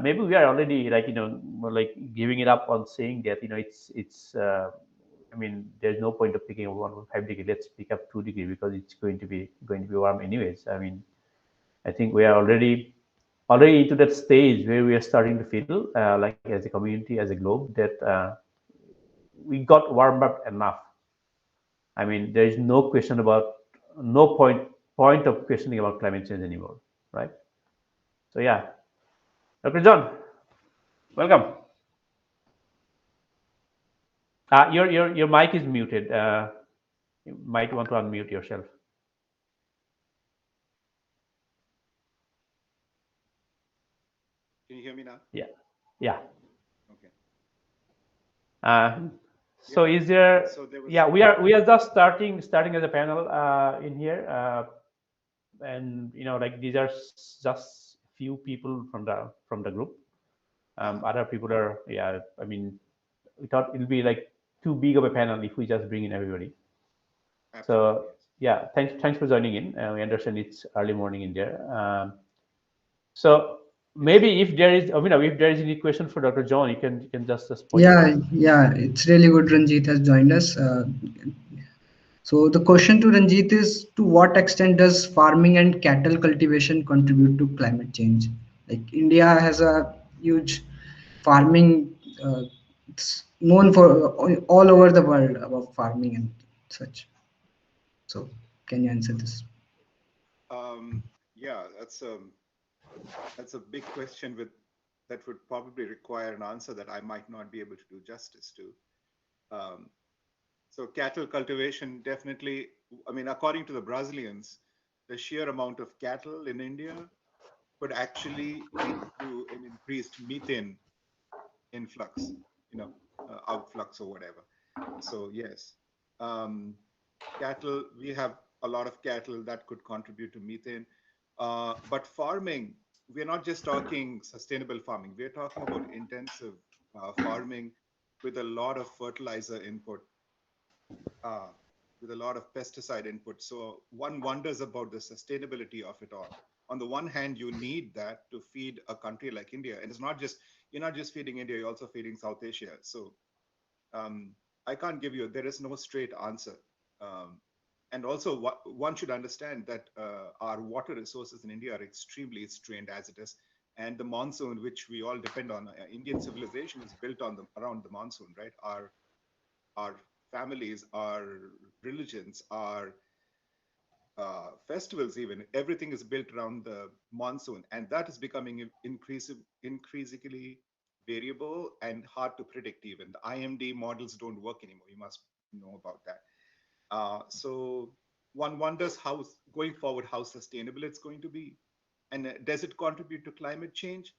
maybe we are already more like giving it up on saying that it's I mean, there's no point of picking up 1.5 degree. Let's pick up 2 degree because it's going to be warm anyways. I mean, I think we are already into that stage where we are starting to feel like as a community, as a globe, that we got warmed up enough. I mean, there is no question about no point of questioning about climate change anymore, right? So yeah, Dr. John, welcome. Your mic is muted. You might want to unmute yourself. Can you hear me now? Yeah, yeah. Okay. So is there? So there was, yeah, we are just starting as a panel in here, and like these are just few people from the group. Other people are, yeah. I mean, we thought it'll be like too big of a panel if we just bring in everybody. absolutely, So yeah, thanks for joining in. We understand it's early morning in there. So maybe if there is, if there is any question for Dr. John, you can just point it out. Yeah, it's really good. Ranjit has joined us. So the question to Ranjit is: to what extent does farming and cattle cultivation contribute to climate change? Like India has a huge farming. It's known for all over the world about farming and such. So can you answer this? Yeah, that's a big question that would probably require an answer that I might not be able to do justice to. So cattle cultivation definitely, I mean, according to the Brazilians, the sheer amount of cattle in India could actually lead to an increased methane influx, outflux or whatever. So yes, um, cattle, we have a lot of cattle that could contribute to methane. But farming, we're not just talking sustainable farming, we're talking about intensive farming with a lot of fertilizer input, uh, with a lot of pesticide input. So one wonders about the sustainability of it all. On the one hand, you need that to feed a country like India. And it's not just, you're not just feeding India, you're also feeding South Asia. So um, I can't give you, there is no straight answer. Um, and also, one should understand that our water resources in India are extremely strained as it is. And the monsoon, which we all depend on, Indian civilization is built on around the monsoon, right? Our families, our religions, our festivals, even everything is built around the monsoon, and that is becoming increasingly variable and hard to predict. Even the IMD models don't work anymore. You must know about that. So one wonders how going forward how sustainable it's going to be, and does it contribute to climate change?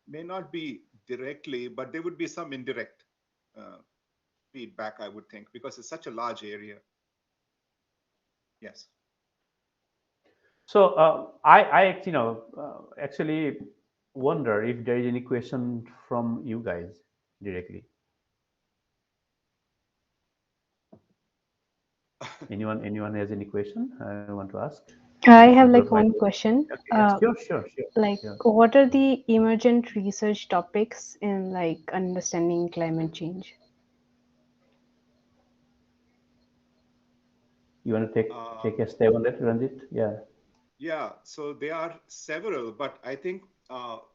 May not be directly, but there would be some indirect uh, feedback, I would think, because it's such a large area. Yes. So I actually wonder if there is any question from you guys directly. Anyone has any question I want to ask? I If have you like would like one to. question. Okay, yeah, sure. Like, Yeah. what are the emergent research topics in like understanding climate change? You want to take a step on that, Ranjit? Yeah. Yeah, so there are several, but I think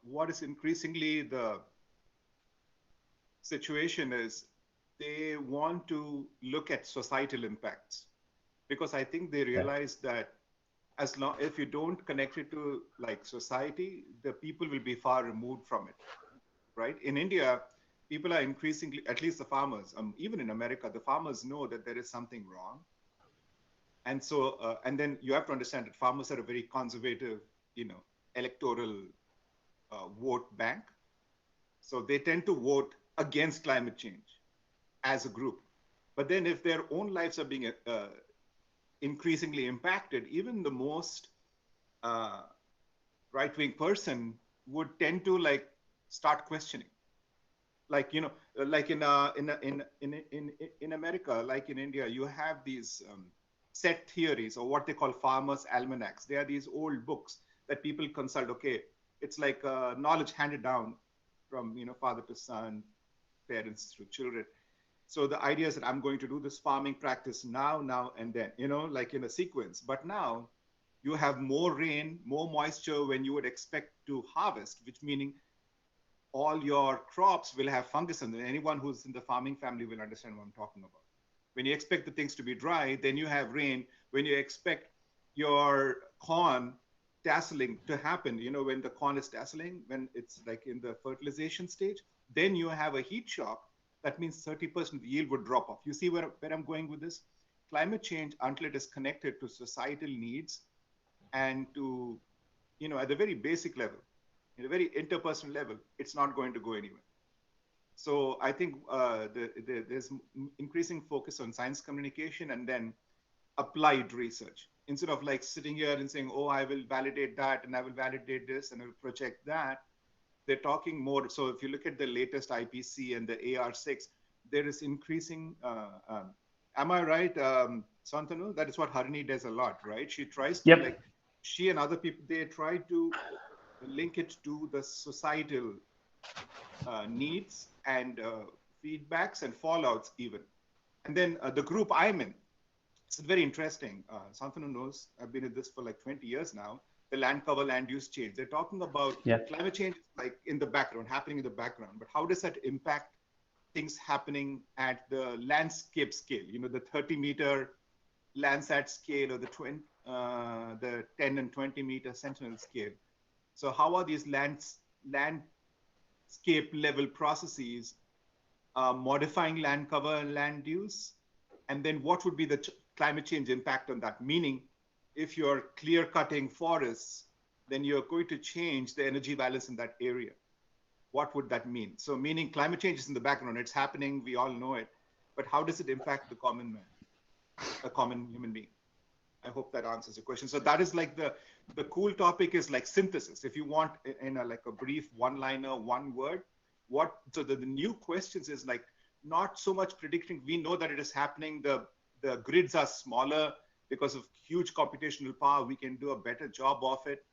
what is increasingly the situation is they want to look at societal impacts, because I think they Yeah. realize that as long if you don't connect it to like society, the people will be far removed from it, right? In India, people are increasingly, at least the farmers, even in America, the farmers know that there is something wrong. And so, and then you have to understand that farmers are a very conservative, electoral vote bank. So they tend to vote against climate change as a group. But then if their own lives are being increasingly impacted, even the most right-wing person would tend to like start questioning. Like, like in America, like in India, you have these set theories, or what they call farmers' almanacs. They are these old books that people consult. Okay, it's like knowledge handed down from father to son, parents to children. So the idea is that I'm going to do this farming practice now, and then, like in a sequence. But now you have more rain, more moisture when you would expect to harvest, which meaning all your crops will have fungus in them. Anyone who's in the farming family will understand what I'm talking about. When you expect the things to be dry, then you have rain. When you expect your corn tasseling to happen, when the corn is tasseling, when it's like in the fertilization stage, then you have a heat shock. That means 30% of the yield would drop off. You see where I'm going with this? Climate change, until it is connected to societal needs and to, at the very basic level, at a very interpersonal level, it's not going to go anywhere. So I think there's increasing focus on science communication and then applied research. Instead of like sitting here and saying, oh, I will validate that and I will validate this and I will project that, they're talking more. So if you look at the latest IPC and the AR6, there is increasing, am I right, Santanu? That is what Harini does a lot, right? She tries to Yep. she and other people, they try to link it to the societal needs and feedbacks and fallouts even. And then the group I'm in, it's very interesting. Santanu knows, I've been in this for like 20 years now, the land cover, land use change. They're talking about climate change like in the background, happening in the background, but how does that impact things happening at the landscape scale, the 30-meter Landsat scale or the 10 and 20-meter Sentinel scale. So how are these landscape level processes modifying land cover and land use, and then what would be the climate change impact on that? Meaning, if you're clear cutting forests, then you're going to change the energy balance in that area. What would that mean? So meaning climate change is in the background, it's happening, we all know it, but how does it impact the common man, a common human being? I hope that answers your question. So that is like the cool topic is like synthesis. If you want in a, like a brief one-liner, one word, so the new questions is like not so much predicting. We know that it is happening. The grids are smaller because of huge computational power. We can do a better job of it.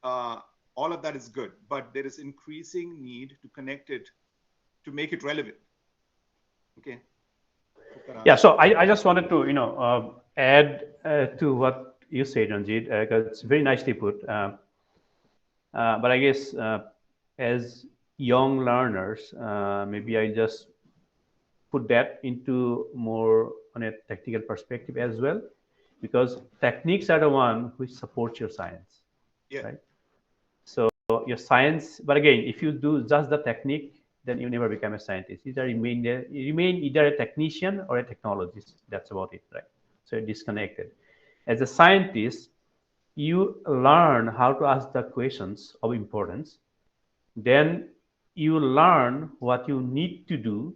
All of that is good, but there is increasing need to connect it, to make it relevant. Okay. Yeah, so I just wanted to, add to what you said, Ranjit, because it's very nicely put. But I guess as young learners, maybe I just put that into more on a technical perspective as well, because techniques are the one which supports your science, right? So your science, but again, if you do just the technique, then you never become a scientist. You remain either a technician or a technologist. That's about it, right? So you're disconnected. As a scientist, you learn how to ask the questions of importance. Then you learn what you need to do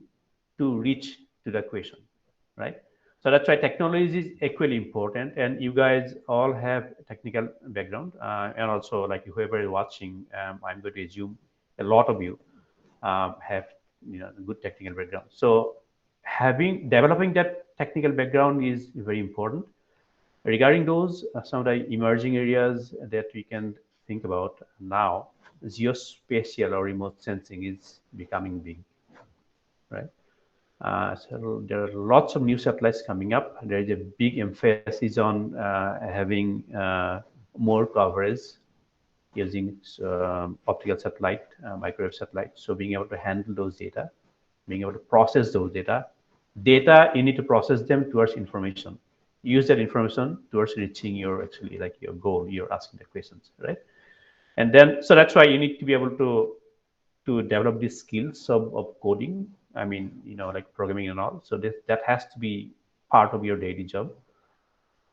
to reach to the question, right? So that's why technology is equally important, and you guys all have technical background, and also like whoever is watching, I'm going to assume a lot of you have good technical background. So developing that technical background is very important. Regarding those, some of the emerging areas that we can think about now, geospatial or remote sensing is becoming big, right? So there are lots of new satellites coming up. There is a big emphasis on having more coverage using optical satellite, microwave satellite. So being able to handle those data, being able to process those data, you need to process them towards information. Use that information towards reaching your your goal. You're asking the questions, right? And then so that's why you need to be able to develop these skills of coding. I mean, like programming and all. So that has to be part of your daily job.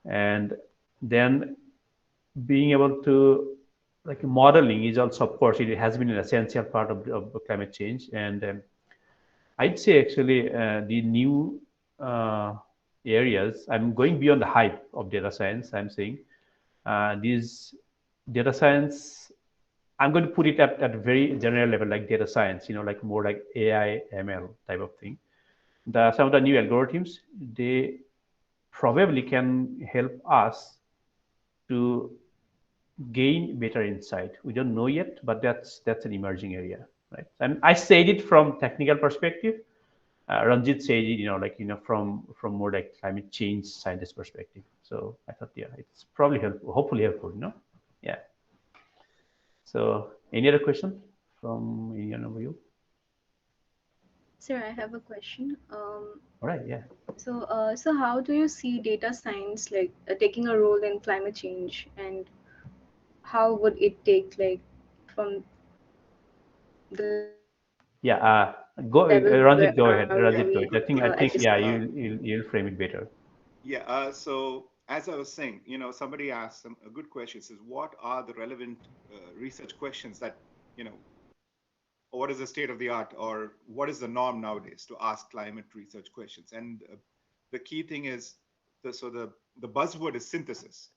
And then being able to like modeling is also, of course, it has been an essential part of climate change. And I'd say actually the new areas, I'm going beyond the hype of data science. I'm saying these data science, I'm going to put it at a very general level, like data science, like more like AI, ML type of thing. Some of the new algorithms, they probably can help us to gain better insight. We don't know yet, but that's an emerging area, right? And I said it from technical perspective. Ranjit said it, from more like climate change scientist perspective. So I thought, yeah, it's probably helpful, hopefully helpful, yeah. So any other question from any of you? Sir, I have a question. All right, yeah. So how do you see data science like taking a role in climate change, and how would it take like from the level where Yeah, are we Ranjit, go ahead. at Ranjit, this go ahead. point? I think, yeah, you'll frame it better. Yeah. So as I was saying, somebody asked a good question. Says, what are the relevant research questions that, what is the state of the art, or what is the norm nowadays to ask climate research questions? And the key thing is, the buzzword is synthesis,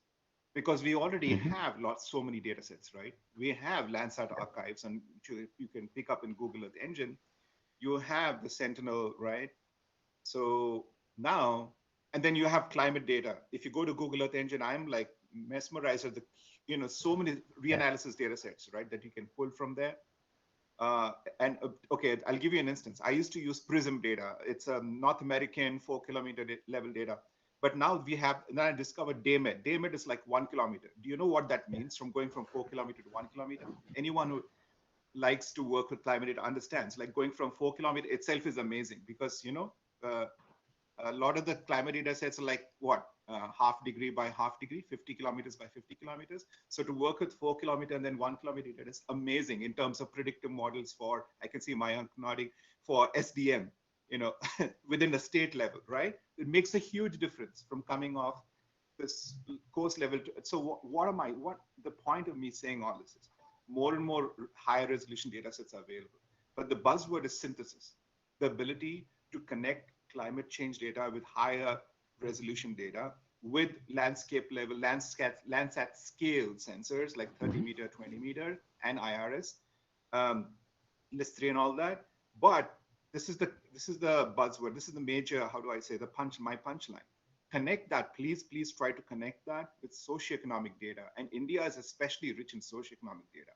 because we already have so many data sets, right? We have Landsat archives, and you can pick up in Google Earth Engine. You have the Sentinel, right? So now, and then you have climate data. If you go to Google Earth Engine, I'm like mesmerized at the, so many reanalysis data sets, right, that you can pull from there. Okay, I'll give you an instance. I used to use Prism data. It's a North American 4-kilometer level data. But now I discovered DayMed. DayMed is like 1 kilometer. Do you know what that means from going from 4 kilometer to 1 kilometer? Anyone who likes to work with climate data understands, like going from 4 kilometer itself is amazing, because, a lot of the climate data sets are like what, half degree by half degree, 50 kilometers by 50 kilometers. So to work with 4 kilometer and then 1 kilometer data is amazing in terms of predictive models for, I can see Mayank nodding, for SDM, within the state level, right? It makes a huge difference from coming off this course level to, so what the point of me saying all this is more and more higher resolution data sets are available. But the buzzword is synthesis, the ability to connect climate change data with higher resolution data with landscape level, Landsat scale sensors like 30 meter, 20 meter, and IRS, LIS3 and all that. But this is the buzzword. This is the major, how do I say, my punchline. Connect that, please try to connect that with socioeconomic data. And India is especially rich in socioeconomic data.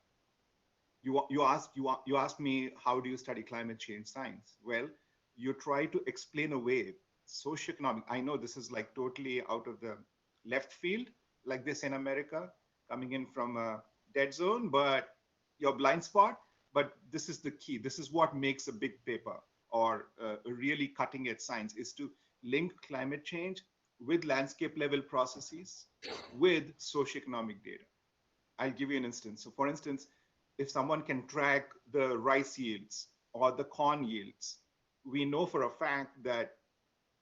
You asked me, how do you study climate change science? Well, you try to explain away socioeconomic. I know this is like totally out of the left field, like this in America, coming in from a dead zone, but your blind spot. But this is the key. This is what makes a big paper or a really cutting edge science, is to link climate change with landscape level processes with socioeconomic data. I'll give you an instance. So for instance, if someone can track the rice yields or the corn yields, we know for a fact that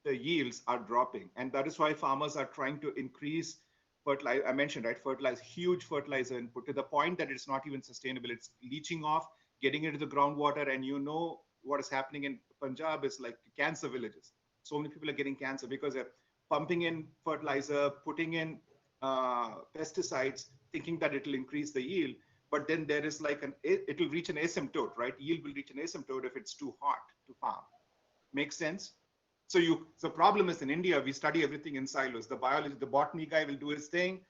the yields are dropping. And that is why farmers are trying to increase fertilizer. I mentioned, right, huge fertilizer input to the point that it's not even sustainable. It's leaching off, getting into the groundwater. And you know what is happening in Punjab is like cancer villages. So many people are getting cancer because they're pumping in fertilizer, putting in pesticides, thinking that it'll increase the yield. But then there is like it'll reach an asymptote, right? Yield will reach an asymptote if it's too hot to farm. Makes sense? So the problem is in India, we study everything in silos. The biology, the botany guy will do his thing.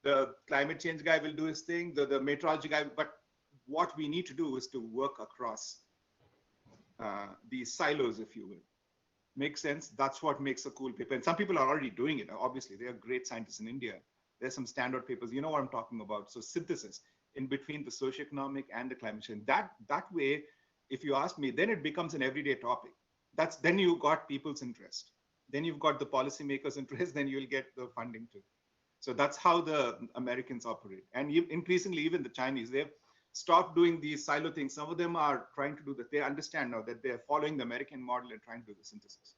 The climate change guy will do his thing. The meteorology guy, but what we need to do is to work across these silos, if you will. Makes sense? That's what makes a cool paper. And some people are already doing it. Obviously, they are great scientists in India. There's some standard papers. You know what I'm talking about. So synthesis in between the socioeconomic and the climate change. That way, if you ask me, then it becomes an everyday topic. Then you got people's interest. Then you've got the policymakers' interest. Then you'll get the funding too. So that's how the Americans operate. And increasingly, even the Chinese, they've stopped doing these silo things. Some of them are trying to do that. They understand now that they're following the American model and trying to do the synthesis.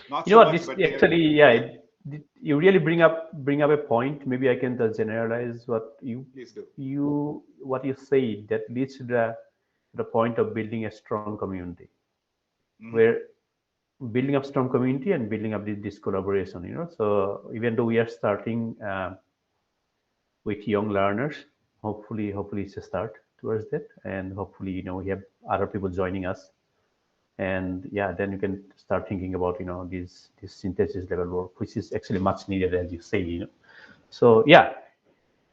Not so much, but actually, yeah, you really bring up a point. Maybe I can just generalize what you say that leads to the point of building a strong community, where building up strong community and building up this collaboration. So even though we are starting with young learners, hopefully it's a start towards that, and hopefully we have other people joining us. And yeah, then you can start thinking about this synthesis level work, which is actually much needed, as you say. So yeah,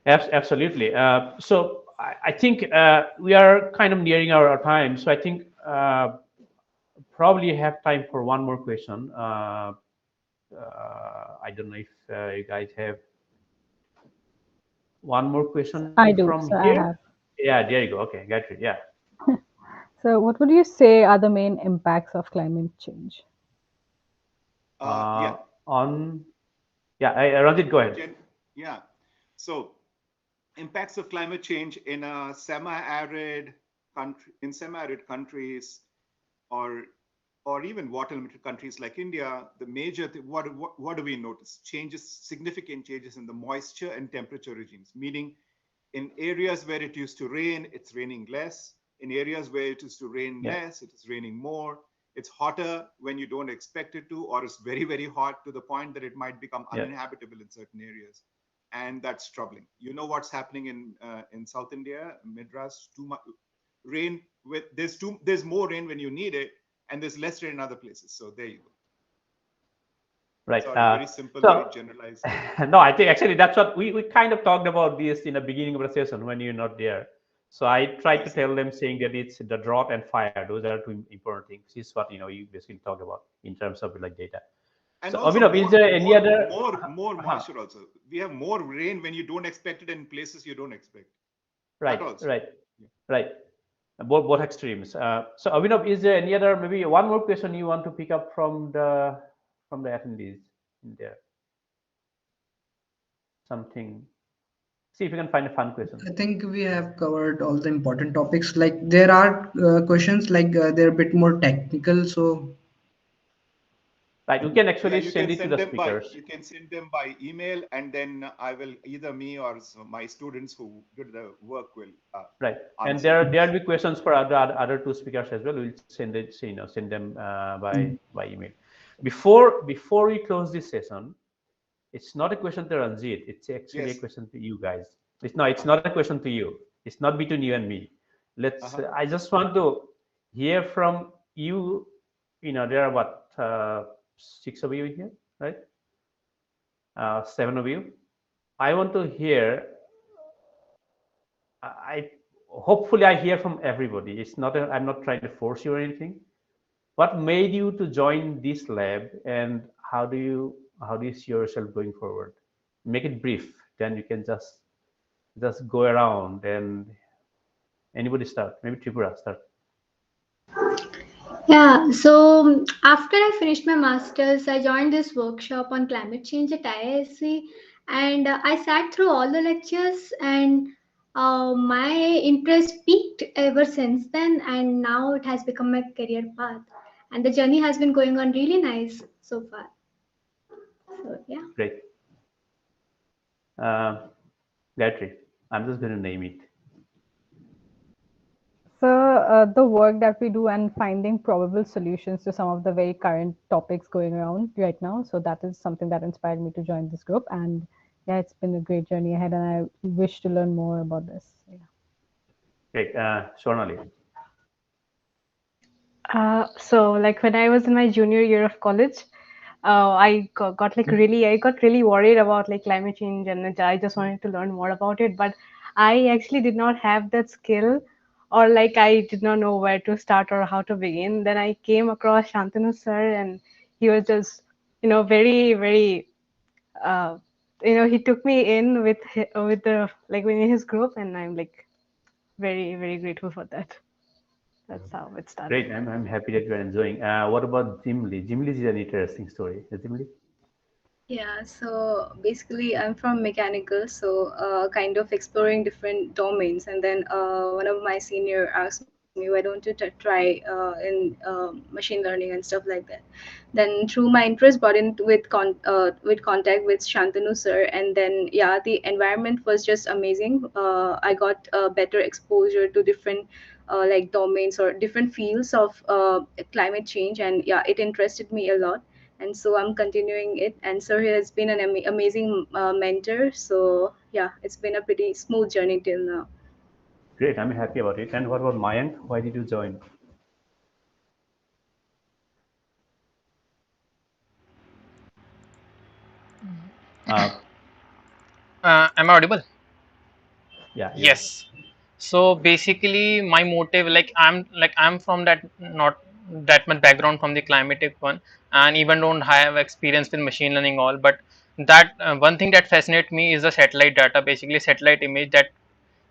absolutely. So I think we are kind of nearing our time. So I think probably have time for one more question. I don't know if you guys have one more question. I do. From so here. I have. Yeah, there you go. Okay, got it. Yeah. So what would you say are the main impacts of climate change? Ranjit, go ahead. Yeah. So impacts of climate change in a semi-arid countries or even water-limited countries like India, the major thing, what do we notice? Significant changes in the moisture and temperature regimes, meaning in areas where it used to rain, it's raining less. In areas where it used to rain less, it is raining more. It's hotter when you don't expect it to, or it's very, very hot to the point that it might become uninhabitable in certain areas. And that's troubling. You know what's happening in South India, Madras, too much rain. There's more rain when you need it, and there's less rain in other places. So there you go. Right. Sorry, very simple, very generalized. No, I think actually that's what we kind of talked about this in the beginning of the session when you're not there. So I tried to tell them, saying that it's the drought and fire. Those are two important things. This is what you basically talk about in terms of like data. And so, also is there any other more moisture also? We have more rain when you don't expect it in places you don't expect. Right. Both extremes. So Abhinav, is there any other, maybe one more question you want to pick up from the attendees in there? Something See if you can find a fun question. I think we have covered all the important topics. Like there are questions like they're a bit more technical. So Right, you can actually you send can it to send the them by speakers. you can send them by email, and then I will either me or my students who did the work will Right, and answer. there'll be questions for other two speakers as well. We'll send it, send them by email. Before we close this session, it's not a question to Ranjit. It's actually a Yes. question to you guys. It's not a question to you. It's not between you and me. I just want to hear from you. There are what 6 of you in here, right? 7 of you. I want to hear. I hopefully I hear from everybody. It's not. I'm not trying to force you or anything. What made you to join this lab, and how do you see yourself going forward? Make it brief. Then you can just go around and anybody start. Maybe Tripura start. Yeah, so after I finished my master's, I joined this workshop on climate change at IISc, and I sat through all the lectures, and my interest peaked ever since then, and now it has become my career path. And the journey has been going on really nice so far. So, yeah. Great. Gayatri, I'm just going to name it. So the work that we do and finding probable solutions to some of the very current topics going around right now. So that is something that inspired me to join this group. And yeah, it's been a great journey ahead, and I wish to learn more about this. Yeah. Great. Swarnali. So like when I was in my junior year of college, I got really worried about like climate change, and I just wanted to learn more about it. But I actually did not have that skill, or like I did not know where to start or how to begin. Then I came across Shantanu sir, and he was just very very he took me in with the like within his group, and I'm like very very grateful for that. That's how it started. Great. I'm happy that you're enjoying. What about Jim Lee? Jim Lee is an interesting story. Jim Lee? Yeah, so basically, I'm from mechanical, so kind of exploring different domains. And then one of my senior asked me, "Why don't you try in machine learning and stuff like that?" Then through my interest, brought in with contact with Shantanu sir, and then yeah, the environment was just amazing. I got better exposure to different like domains or different fields of climate change, and yeah, it interested me a lot, and so I'm continuing it. And sir has been an amazing mentor. So yeah, it's been a pretty smooth journey till now. Great. I'm happy about it. And what about Mayank? Why did you join? Uh, Am I audible? yeah, you are. Yes. So basically, my motive, I'm from that not that much background from the climatic one, and even don't have experience with machine learning all. But that one thing that fascinates me is the satellite data, basically satellite image. That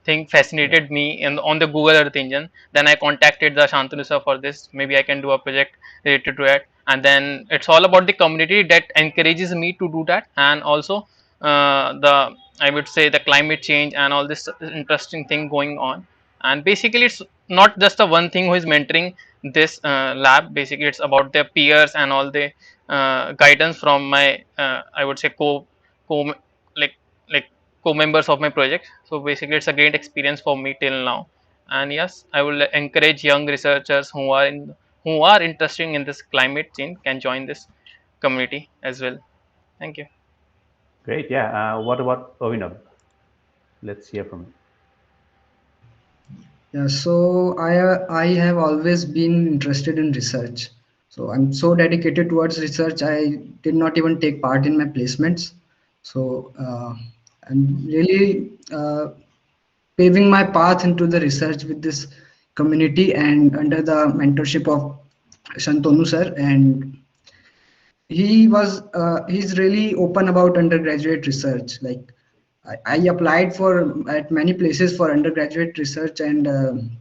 thing Yeah. fascinated me on the Google Earth engine. Then I contacted the Shantanu sir for this. Maybe I can do a project related to it. And then it's all about the community that encourages me to do that, and also the I would say the climate change and all this interesting thing going on. And basically, it's not just the one thing who is mentoring this lab. Basically, it's about their peers and all the guidance from my I would say co like like co-members of my project. So basically, it's a great experience for me till now. And yes, I will encourage young researchers who are interested in this climate change can join this community as well. Thank you. Great. Yeah. What about Ovinab? Let's hear from you. yeah, so I have always been interested in research. So I'm so dedicated towards research. I did not even take part in my placements. So I'm really paving my path into the research with this community and under the mentorship of Shantanu sir. And he's really open about undergraduate research. Like I applied for at many places for undergraduate research, and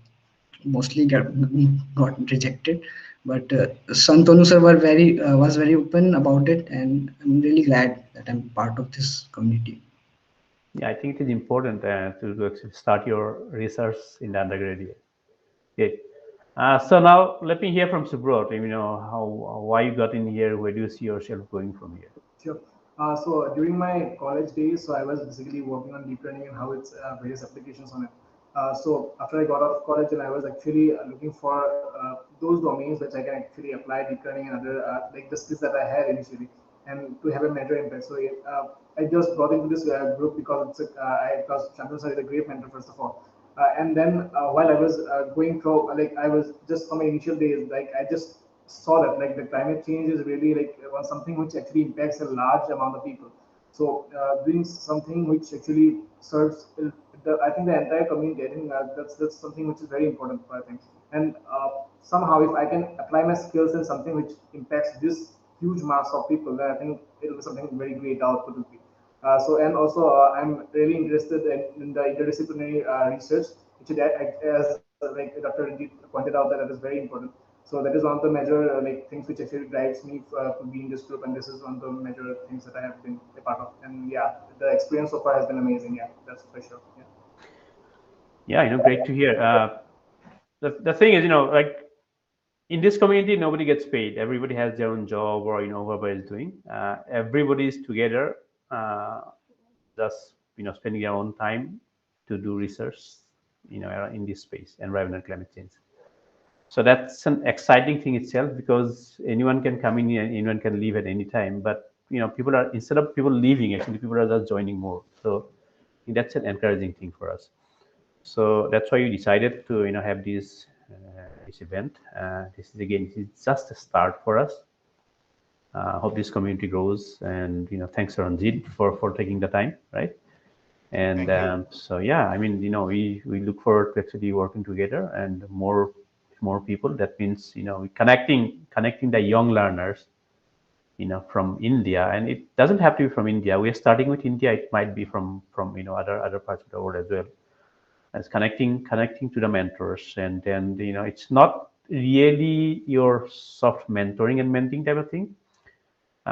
mostly got rejected. But Shantanu sir was very open about it, and I'm really glad that I'm part of this community. Yeah, I think it is important to actually start your research in the undergraduate. Okay. So now let me hear from Subrot. How why you got in here? Where do you see yourself going from here? Sure. So during my college days, so I was basically working on deep learning and how its various applications on it. So after I got out of college, and I was actually looking for those domains which I can actually apply deep learning and other like the skills that I had initially, and to have a major impact. So I just got into this group because because Chandran sir is a great mentor first of all. And then while I was going through, like I was just from my initial days, like I just saw that like the climate change is really like was something which actually impacts a large amount of people. So doing something which actually serves I think the entire community. I think that's something which is very important for I think. And somehow if I can apply my skills in something which impacts this huge mass of people, then I think it'll be something very great output will be. So and also I'm really interested in the interdisciplinary research, which as like Dr. Ranjit pointed out that is very important. So that is one of the major like things which actually drives me to be in this group, and this is one of the major things that I have been a part of. And yeah, the experience so far has been amazing. Yeah, that's for sure. Yeah. Yeah, great to hear. The thing is, like in this community, nobody gets paid. Everybody has their own job, or whatever is doing. Everybody is together, just spending their own time to do research, in this space, environmental climate change. So that's an exciting thing itself, because anyone can come in and anyone can leave at any time. But people are, instead of people leaving, actually people are just joining more. So that's an encouraging thing for us. So that's why we decided to have this event. This is again, it's just a start for us. Hope this community grows, and thanks Ranjit for taking the time, right? And so yeah, I mean, we look forward to actually working together and more people. That means connecting the young learners from India, and it doesn't have to be from India. We are starting with India. It might be from other parts of the world as well. As connecting to the mentors, and then it's not really your soft mentoring and mentoring type of thing.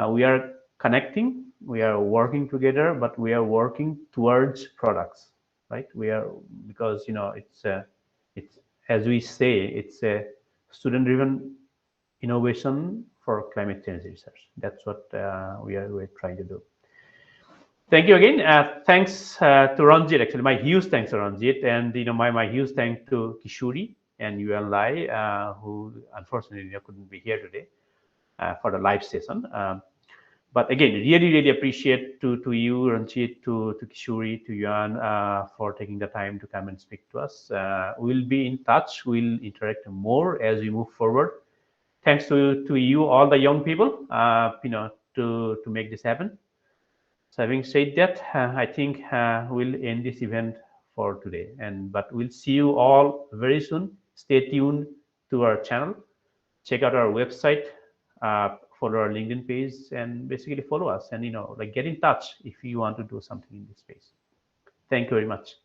We are connecting, we are working together, but we are working towards products, right? We are, because it's as we say, it's a student driven innovation for climate change research. That's what we're trying to do. Thank you again. Thanks to Ranjit. Actually, my huge thanks to Ranjit, and my huge thanks to Kishori and Yuan Lai, who unfortunately couldn't be here today for the live session. But again, really appreciate to you, Ranjit, to Kishori, to Yuan, for taking the time to come and speak to us. We'll be in touch. We'll interact more as we move forward. Thanks to you, all the young people, to make this happen. So having said that, I think we'll end this event for today. But we'll see you all very soon. Stay tuned to our channel. Check out our website. Follow our LinkedIn page, and basically follow us. And like get in touch if you want to do something in this space. Thank you very much.